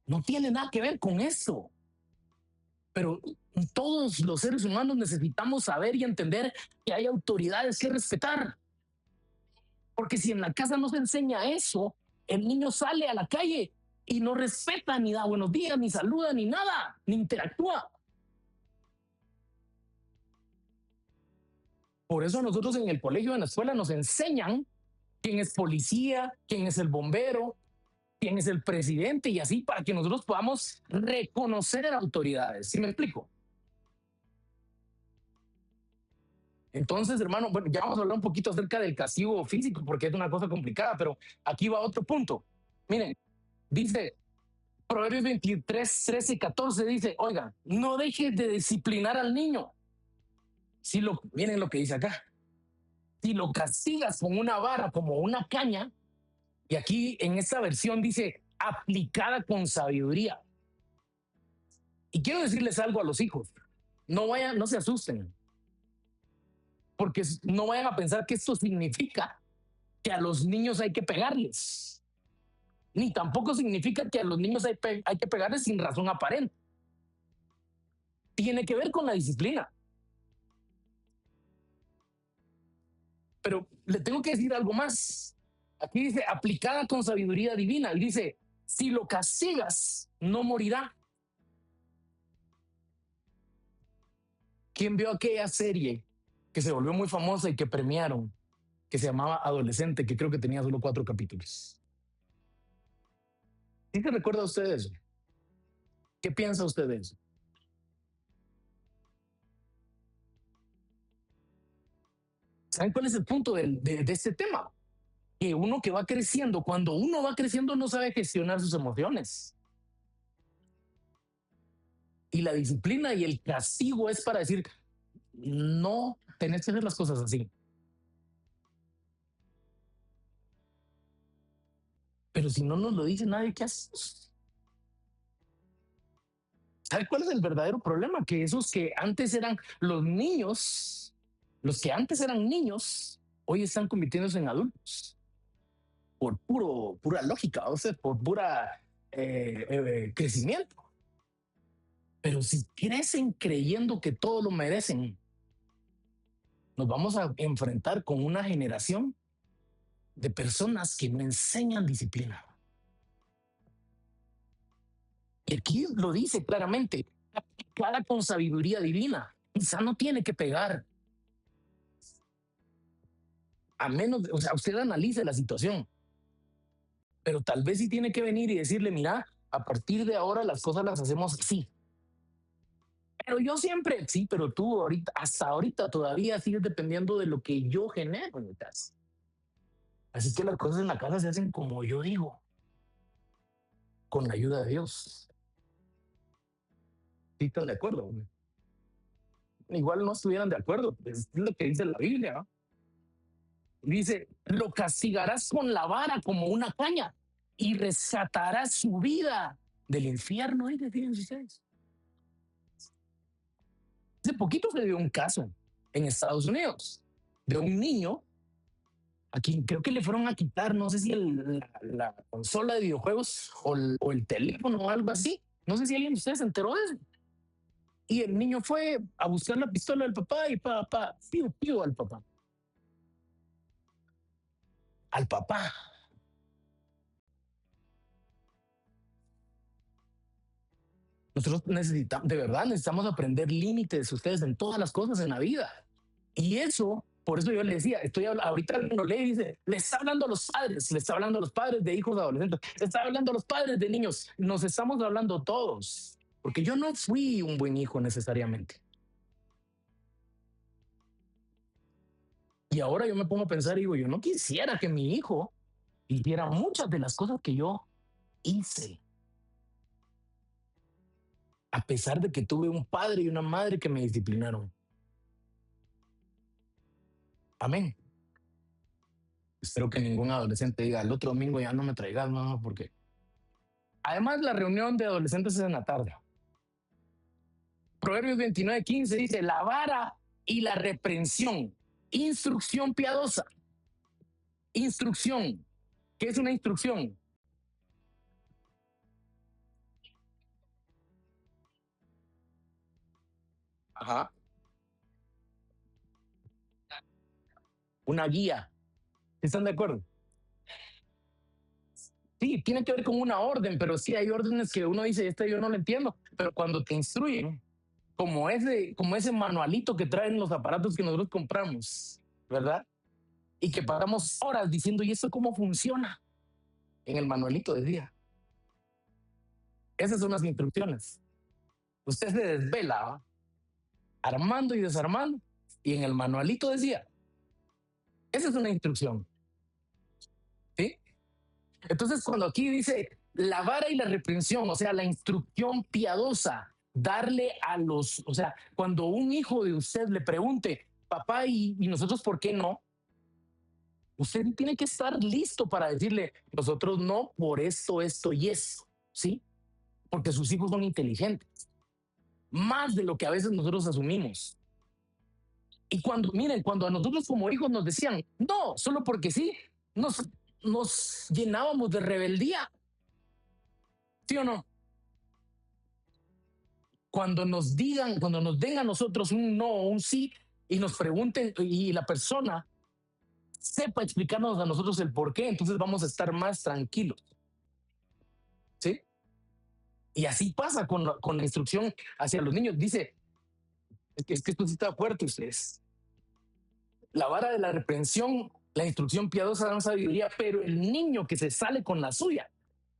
No tiene nada que ver con eso. Pero todos los seres humanos necesitamos saber y entender que hay autoridades que respetar. Porque si en la casa no se enseña eso, el niño sale a la calle y no respeta, ni da buenos días, ni saluda, ni nada, ni interactúa. Por eso nosotros en el colegio, en la escuela, nos enseñan quién es policía, quién es el bombero, quién es el presidente y así para que nosotros podamos reconocer autoridades. ¿Sí me explico? Entonces, hermano, bueno, ya vamos a hablar un poquito acerca del castigo físico porque es una cosa complicada, pero aquí va otro punto. Miren, dice Proverbios 23, 13 y 14, dice, oiga, no dejes de disciplinar al niño. Miren lo que dice acá. Si lo castigas con una vara como una caña, y aquí en esta versión dice aplicada con sabiduría. Y quiero decirles algo a los hijos. No se asusten. Porque no vayan a pensar que esto significa que a los niños hay que pegarles. Ni tampoco significa que a los niños hay que pegarles sin razón aparente. Tiene que ver con la disciplina. Pero le tengo que decir algo más. Aquí dice, aplicada con sabiduría divina. Y dice, si lo castigas, no morirá. ¿Quién vio aquella serie que se volvió muy famosa y que premiaron, que se llamaba Adolescente, que creo que tenía solo 4 capítulos? ¿Sí se recuerda usted de eso? ¿Qué piensa usted de eso? ¿Saben cuál es el punto de este tema? Que uno que va creciendo, cuando uno va creciendo no sabe gestionar sus emociones. Y la disciplina y el castigo es para decir, no tenés que hacer las cosas así. Pero si no nos lo dice nadie, ¿qué hacemos? ¿Sabe cuál es el verdadero problema? Que esos que antes eran los niños, los que antes eran niños, hoy están convirtiéndose en adultos. Por pura lógica, o sea, por pura crecimiento. Pero si crecen creyendo que todo lo merecen, nos vamos a enfrentar con una generación de personas que no enseñan disciplina. Y aquí lo dice claramente, aplicada con sabiduría divina. Quizá no tiene que pegar. A menos, o sea, usted analice la situación. Pero tal vez sí tiene que venir y decirle, mira, a partir de ahora las cosas las hacemos así. Pero yo siempre, sí, pero tú ahorita, hasta ahorita todavía sigues dependiendo de lo que yo genero en mi casa. Así que las cosas en la casa se hacen como yo digo, con la ayuda de Dios. ¿Sí están de acuerdo? Igual no estuvieran de acuerdo, es lo que dice la Biblia. ¿No? Dice, lo castigarás con la vara como una caña y rescatarás su vida del infierno. Fíjense ustedes. Hace poquito se dio un caso en Estados Unidos de un niño a quien creo que le fueron a quitar, no sé si la consola de videojuegos o el teléfono o algo así. No sé si alguien de ustedes se enteró de eso. Y el niño fue a buscar la pistola del papá y papá, piu al papá. Al papá. Nosotros necesitamos, de verdad, necesitamos aprender límites ustedes en todas las cosas en la vida. Y eso, por eso yo le decía, ahorita lo lee y dice, le está hablando a los padres, le está hablando a los padres de hijos adolescentes, le está hablando a los padres de niños, nos estamos hablando todos. porque yo no fui un buen hijo necesariamente. Y ahora yo me pongo a pensar y digo, yo no quisiera que mi hijo hiciera muchas de las cosas que yo hice, a pesar de que tuve un padre y una madre que me disciplinaron. Amén. Espero que ningún adolescente diga, el otro domingo ya no me traigas, no, porque además la reunión de adolescentes es en la tarde. Proverbios 29:15 dice, la vara y la reprensión, instrucción piadosa, instrucción. ¿Qué es una instrucción? Ajá. Una guía. ¿Están de acuerdo? Sí, tiene que ver con una orden, pero sí hay órdenes que uno dice, esta yo no lo entiendo, pero cuando te instruyen, como ese manualito que traen los aparatos que nosotros compramos, ¿verdad? Y que pasamos horas diciendo, ¿y esto cómo funciona? En el manualito decía. Esas son las instrucciones. Usted se desvela, ¿va? Armando y desarmando, y en el manualito decía, esa es una instrucción, ¿sí? Entonces, cuando aquí dice la vara y la reprensión, o sea, la instrucción piadosa, darle a los, o sea, cuando un hijo de usted le pregunte, papá, y nosotros por qué no? Usted tiene que estar listo para decirle, nosotros no por esto, esto y eso, ¿sí? Porque sus hijos son inteligentes, más de lo que a veces nosotros asumimos. Y cuando, miren, cuando a nosotros como hijos nos decían, no, solo porque sí, nos llenábamos de rebeldía, ¿sí o no? Cuando nos digan, cuando nos den a nosotros un no o un sí y nos pregunten y la persona sepa explicarnos a nosotros el por qué, entonces vamos a estar más tranquilos, ¿sí? Y así pasa con la instrucción hacia los niños. Dice, es que esto sí está fuerte, ustedes. La vara de la reprensión, la instrucción piadosa dan sabiduría, pero el niño que se sale con la suya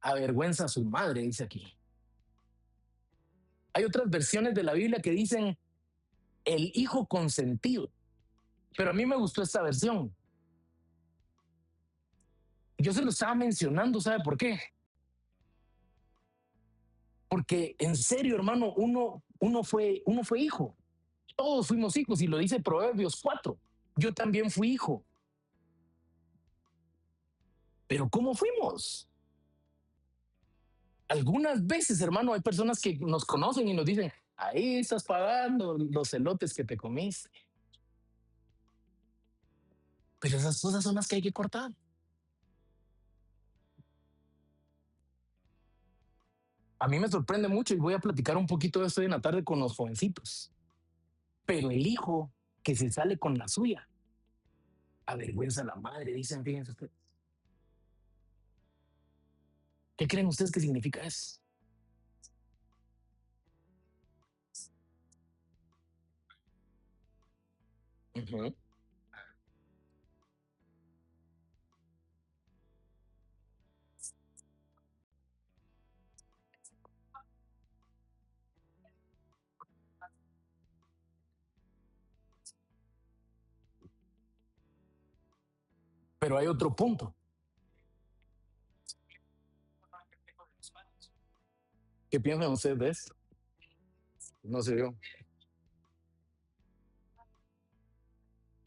avergüenza a su madre, dice aquí. Hay otras versiones de la Biblia que dicen el hijo consentido, pero a mí me gustó esta versión. Yo se lo estaba mencionando, ¿sabe por qué? Porque en serio, hermano, uno fue hijo. Todos fuimos hijos y lo dice Proverbios 4. Yo también fui hijo. Pero ¿cómo fuimos? Algunas veces, hermano, hay personas que nos conocen y nos dicen, ahí estás pagando los elotes que te comiste. Pero esas cosas son las que hay que cortar. A mí me sorprende mucho y voy a platicar un poquito de esto en la tarde con los jovencitos. Pero el hijo que se sale con la suya, avergüenza a la madre, dicen, fíjense ustedes. ¿Qué creen ustedes que significa eso? Ujú. Pero hay otro punto. ¿Qué piensan ustedes de esto? No sé yo.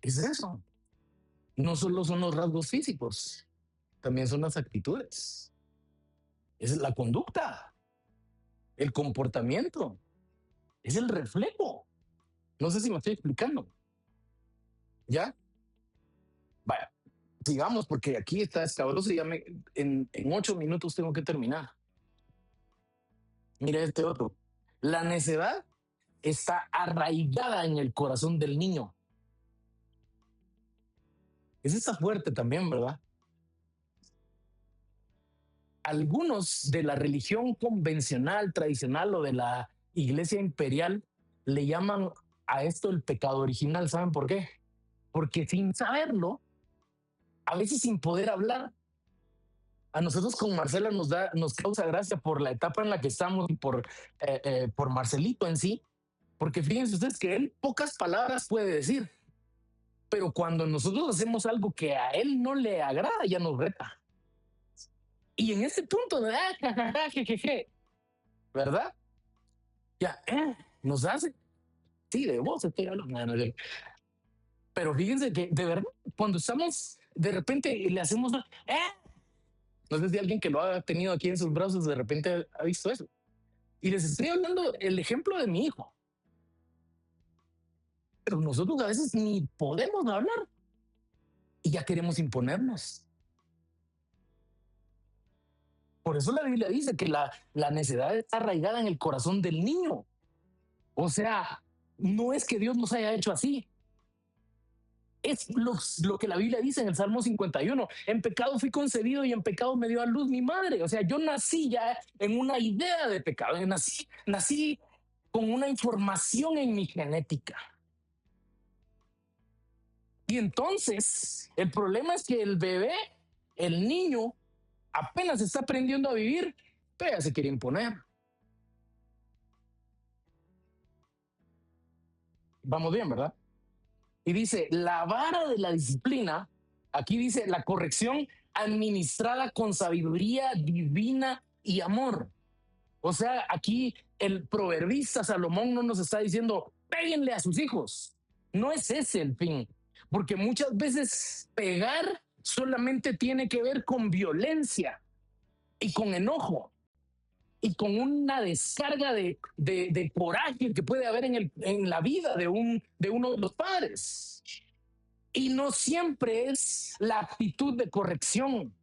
Es eso. No solo son los rasgos físicos, también son las actitudes. Es la conducta, el comportamiento, es el reflejo. No sé si me estoy explicando. ¿Ya? Vaya, sigamos porque aquí está escabroso y en 8 minutos tengo que terminar. Mira este otro. La necedad está arraigada en el corazón del niño. Ese está fuerte también, ¿verdad? Algunos de la religión convencional, tradicional o de la iglesia imperial le llaman a esto el pecado original. ¿Saben por qué? Porque sin saberlo, a veces sin poder hablar, A nosotros con Marcela nos causa gracia por la etapa en la que estamos y por Marcelito en sí, porque fíjense ustedes que él pocas palabras puede decir, pero cuando nosotros hacemos algo que a él no le agrada, ya nos reta. Y en este punto de jejeje, ¿verdad? Ya, nos hace, sí, de vos estoy hablando. No, no, no. Pero fíjense que de verdad, cuando estamos de repente le hacemos, no sé si alguien que lo ha tenido aquí en sus brazos de repente ha visto eso. Y les estoy hablando el ejemplo de mi hijo. Pero nosotros a veces ni podemos hablar y ya queremos imponernos. Por eso la Biblia dice que la necedad está arraigada en el corazón del niño. O sea, no es que Dios nos haya hecho así. Es lo que la Biblia dice en el Salmo 51. En pecado fui concebido y en pecado me dio a luz mi madre. O sea, yo nací ya en una idea de pecado. Nací con una información en mi genética. Y entonces, el problema es que el bebé, el niño, apenas está aprendiendo a vivir, pero ya se quiere imponer. Vamos bien, ¿verdad? Y dice, la vara de la disciplina, aquí dice la corrección administrada con sabiduría divina y amor. O sea, aquí el proverbista Salomón no nos está diciendo, péguenle a sus hijos. No es ese el fin, porque muchas veces pegar solamente tiene que ver con violencia y con enojo y con una descarga de coraje que puede haber en la vida de uno de los padres. Y no siempre es la actitud de corrección.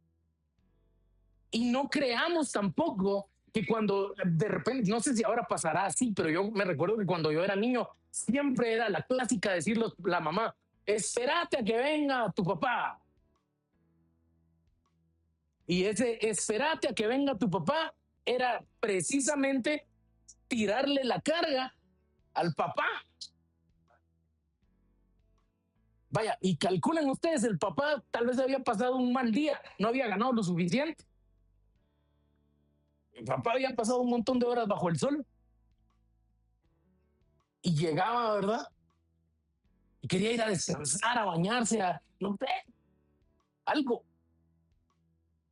Y no creamos tampoco que cuando de repente, no sé si ahora pasará así, pero yo me recuerdo que cuando yo era niño, siempre era la clásica decirlo la mamá, espérate a que venga tu papá. Y ese espérate a que venga tu papá era precisamente tirarle la carga al papá. Vaya, y calculen ustedes, el papá tal vez había pasado un mal día, no había ganado lo suficiente. El papá había pasado un montón de horas bajo el sol y llegaba, ¿verdad? Y quería ir a descansar, a bañarse, a no sé, algo.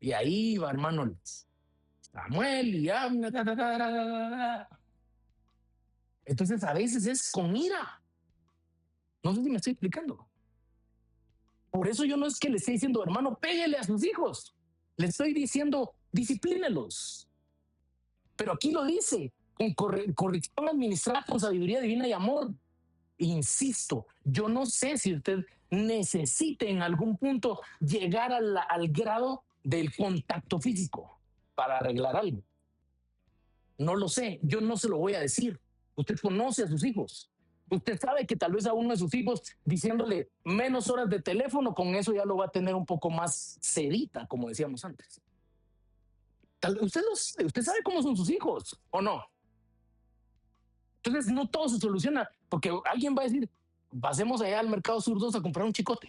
Y ahí iba, hermano, Samuel y ya. Entonces a veces es con ira. No sé si me estoy explicando. Por eso yo no es que le esté diciendo, hermano, pégale a sus hijos. Le estoy diciendo, disciplínelos. Pero aquí lo dice, con corrección administrada con sabiduría divina y amor. Insisto, yo no sé si usted necesite en algún punto llegar al grado del contacto físico para arreglar algo. No lo sé, yo no se lo voy a decir. Usted conoce a sus hijos. Usted sabe que tal vez a uno de sus hijos diciéndole menos horas de teléfono, con eso ya lo va a tener un poco más sedita, como decíamos antes. Usted sabe cómo son sus hijos, ¿o no? Entonces no todo se soluciona, porque alguien va a decir, pasemos allá al mercado Sur 2 a comprar un chicote.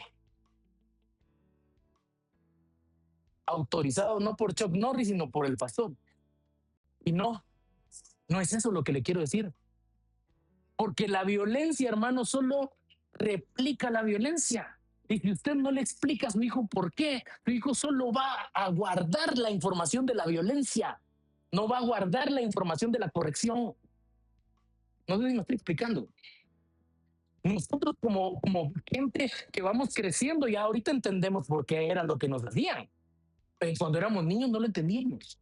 Autorizado no por Chuck Norris, sino por el pastor. Y no, no es eso lo que le quiero decir. Porque la violencia, hermano, solo replica la violencia. Y si usted no le explica a su hijo por qué, su hijo solo va a guardar la información de la violencia, no va a guardar la información de la corrección. No sé si me estoy explicando. Nosotros como gente que vamos creciendo ya ahorita entendemos por qué era lo que nos hacían. Pero cuando éramos niños no lo entendíamos.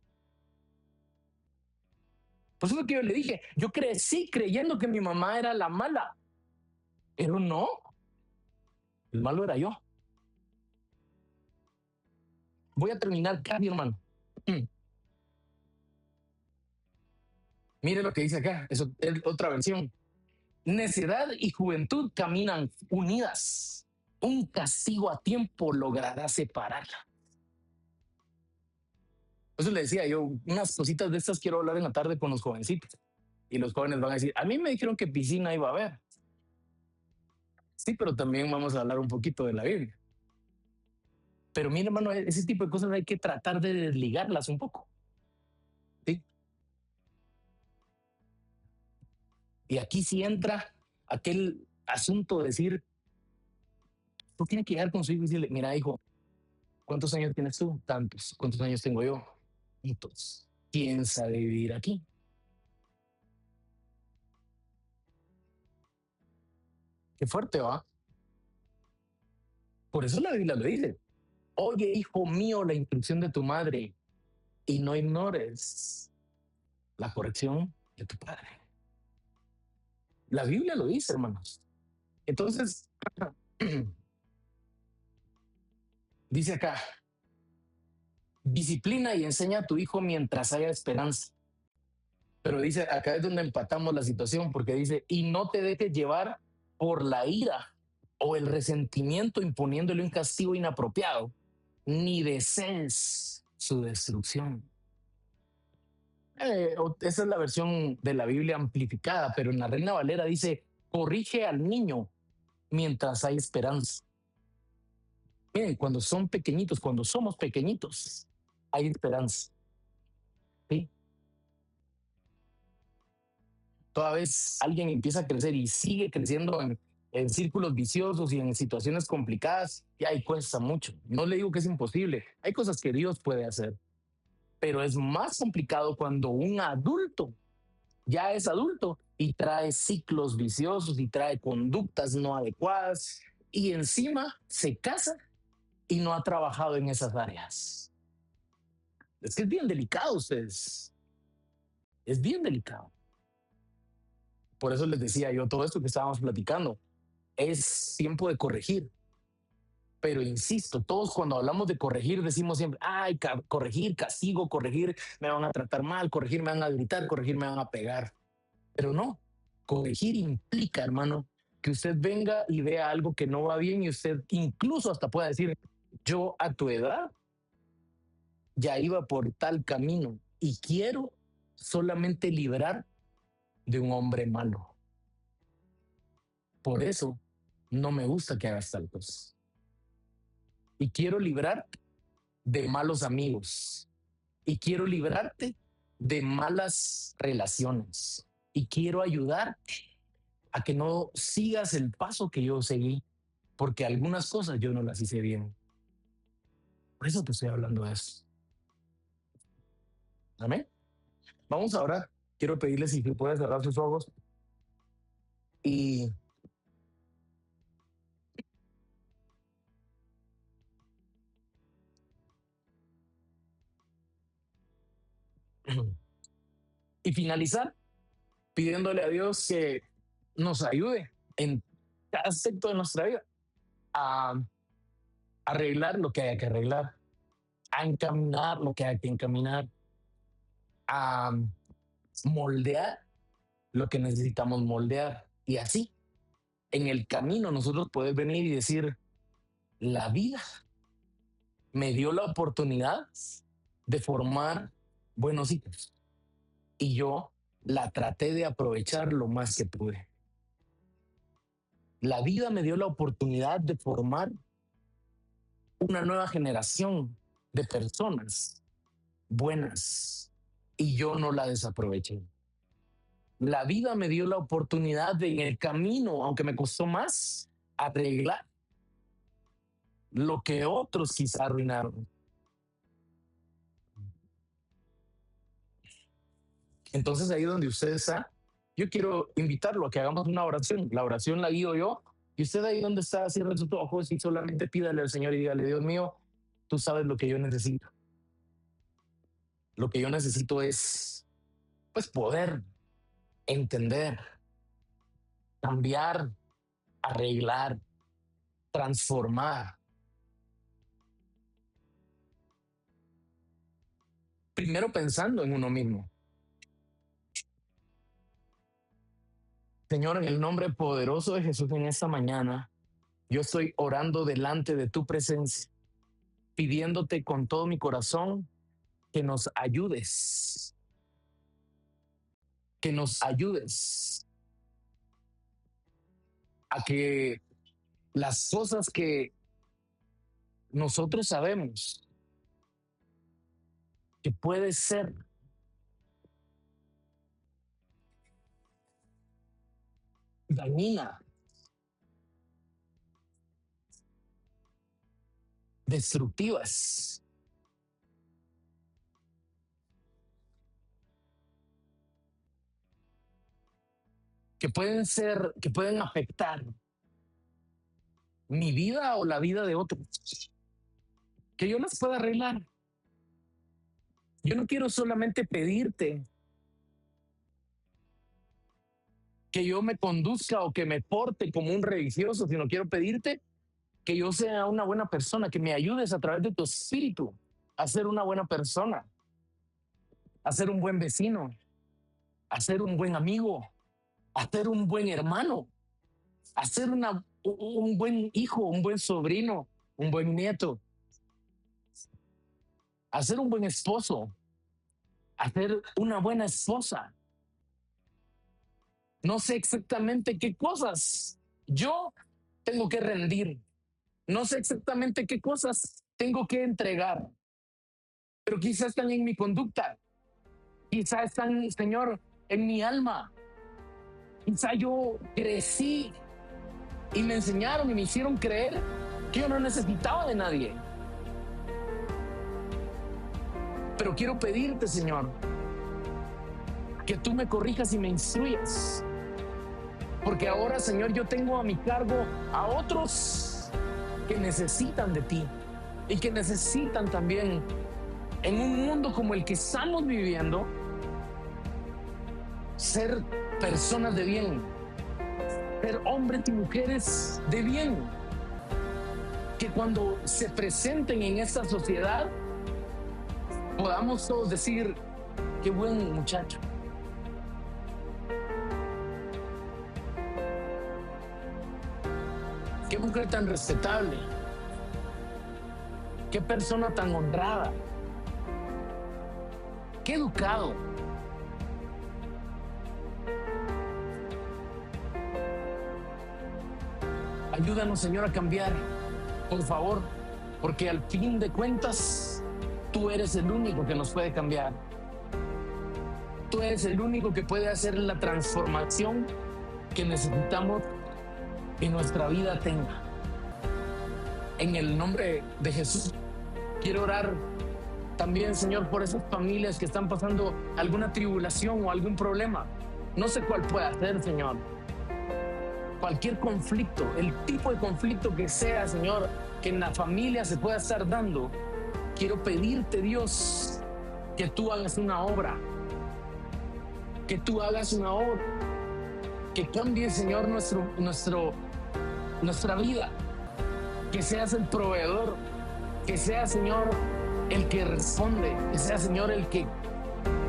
Por eso es que yo le dije, yo crecí creyendo que mi mamá era la mala, pero no, el malo era yo. Voy a terminar casi, hermano. Mire lo que dice acá, eso es otra versión. Necedad y juventud caminan unidas. Un castigo a tiempo logrará separarla. Por eso le decía yo, unas cositas de estas quiero hablar en la tarde con los jovencitos. Y los jóvenes van a decir, a mí me dijeron que piscina iba a haber. Sí, pero también vamos a hablar un poquito de la Biblia. Pero mire, hermano, ese tipo de cosas hay que tratar de desligarlas un poco. ¿Sí? Y aquí sí entra aquel asunto de decir, tú tienes que llegar con su hijo y decirle, mira, hijo, ¿cuántos años tienes tú? Tantos. ¿Cuántos años tengo yo? Tantos. ¿Quién sabe vivir aquí? Qué fuerte va. Por eso la Biblia lo dice. Oye, hijo mío, la instrucción de tu madre y no ignores la corrección de tu padre. La Biblia lo dice, hermanos. Entonces, dice acá, disciplina y enseña a tu hijo mientras haya esperanza. Pero dice, acá es donde empatamos la situación, porque dice, y no te dejes llevar por la ira o el resentimiento imponiéndole un castigo inapropiado, ni desees su destrucción. Esa es la versión de la Biblia amplificada, pero en la Reina Valera dice, corrige al niño mientras hay esperanza. Miren, cuando son pequeñitos, cuando somos pequeñitos, hay esperanza. ¿Sí? Toda vez alguien empieza a crecer y sigue creciendo en círculos viciosos y en situaciones complicadas, y ahí cuesta mucho. No le digo que es imposible, hay cosas que Dios puede hacer, pero es más complicado cuando un adulto ya es adulto y trae ciclos viciosos y trae conductas no adecuadas y encima se casa y no ha trabajado en esas áreas. Es que es bien delicado, ustedes. Es bien delicado. Por eso les decía yo todo esto que estábamos platicando. Es tiempo de corregir. Pero insisto, todos cuando hablamos de corregir decimos siempre, ay, corregir, castigo, corregir, me van a tratar mal, corregir, me van a gritar, corregir, me van a pegar. Pero no, corregir implica, hermano, que usted venga y vea algo que no va bien y usted incluso hasta pueda decir, yo a tu edad ya iba por tal camino y quiero solamente librar de un hombre malo. Por eso no me gusta que hagas tal cosa. Y quiero librar de malos amigos. Y quiero librarte de malas relaciones. Y quiero ayudarte a que no sigas el paso que yo seguí, porque algunas cosas yo no las hice bien. Por eso te estoy hablando de eso. Amén. Vamos a orar. Quiero pedirle si puedes cerrar sus ojos y y finalizar pidiéndole a Dios que nos ayude en cada aspecto de nuestra vida a arreglar lo que haya que arreglar, a encaminar lo que haya que encaminar, a moldear lo que necesitamos moldear. Y así, en el camino, nosotros podemos venir y decir, la vida me dio la oportunidad de formar buenos hijos y yo la traté de aprovechar lo más que pude. La vida me dio la oportunidad de formar una nueva generación de personas buenas y yo no la desaproveché. La vida me dio la oportunidad de en el camino, aunque me costó más, arreglar lo que otros quizá arruinaron. Entonces ahí donde usted está, yo quiero invitarlo a que hagamos una oración. La oración la guío yo y usted ahí donde está, cierre sus ojos y solamente pídale al Señor y dígale, Dios mío, tú sabes lo que yo necesito. Lo que yo necesito es, pues, poder entender, cambiar, arreglar, transformar. Primero pensando en uno mismo. Señor, en el nombre poderoso de Jesús en esta mañana, yo estoy orando delante de tu presencia, pidiéndote con todo mi corazón que nos ayudes, que nos ayudes a que las cosas que nosotros sabemos que puede ser dañina, destructivas, que pueden afectar mi vida o la vida de otros, que yo las pueda arreglar. Yo no quiero solamente pedirte que yo me conduzca o que me porte como un religioso, sino quiero pedirte que yo sea una buena persona, que me ayudes a través de tu espíritu a ser una buena persona, a ser un buen vecino, a ser un buen amigo, a ser un buen hermano, a ser un buen hijo, un buen sobrino, un buen nieto, a ser un buen esposo, a ser una buena esposa. No sé exactamente qué cosas yo tengo que rendir. No sé exactamente qué cosas tengo que entregar, pero quizás están en mi conducta, quizás están, Señor, en mi alma. Quizá yo crecí y me enseñaron y me hicieron creer que yo no necesitaba de nadie. Pero quiero pedirte, Señor, que tú me corrijas y me instruyas. Porque ahora, Señor, yo tengo a mi cargo a otros que necesitan de ti y que necesitan también, en un mundo como el que estamos viviendo, ser personas de bien, ser hombres y mujeres de bien, que cuando se presenten en esta sociedad podamos todos decir: qué buen muchacho, qué mujer tan respetable, qué persona tan honrada, qué educado. Ayúdanos, Señor, a cambiar, por favor, porque al fin de cuentas tú eres el único que nos puede cambiar. Tú eres el único que puede hacer la transformación que necesitamos que nuestra vida tenga. En el nombre de Jesús, quiero orar también, Señor, por esas familias que están pasando alguna tribulación o algún problema. No sé cuál pueda ser, Señor. Cualquier conflicto, el tipo de conflicto que sea, Señor, que en la familia se pueda estar dando, quiero pedirte, Dios, que tú hagas una obra, que tú hagas una obra, que cambie, Señor, nuestra vida, que seas el proveedor, que seas, Señor, el que responde, que seas, Señor, el que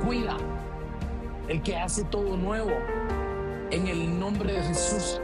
cuida, el que hace todo nuevo, en el nombre de Jesús.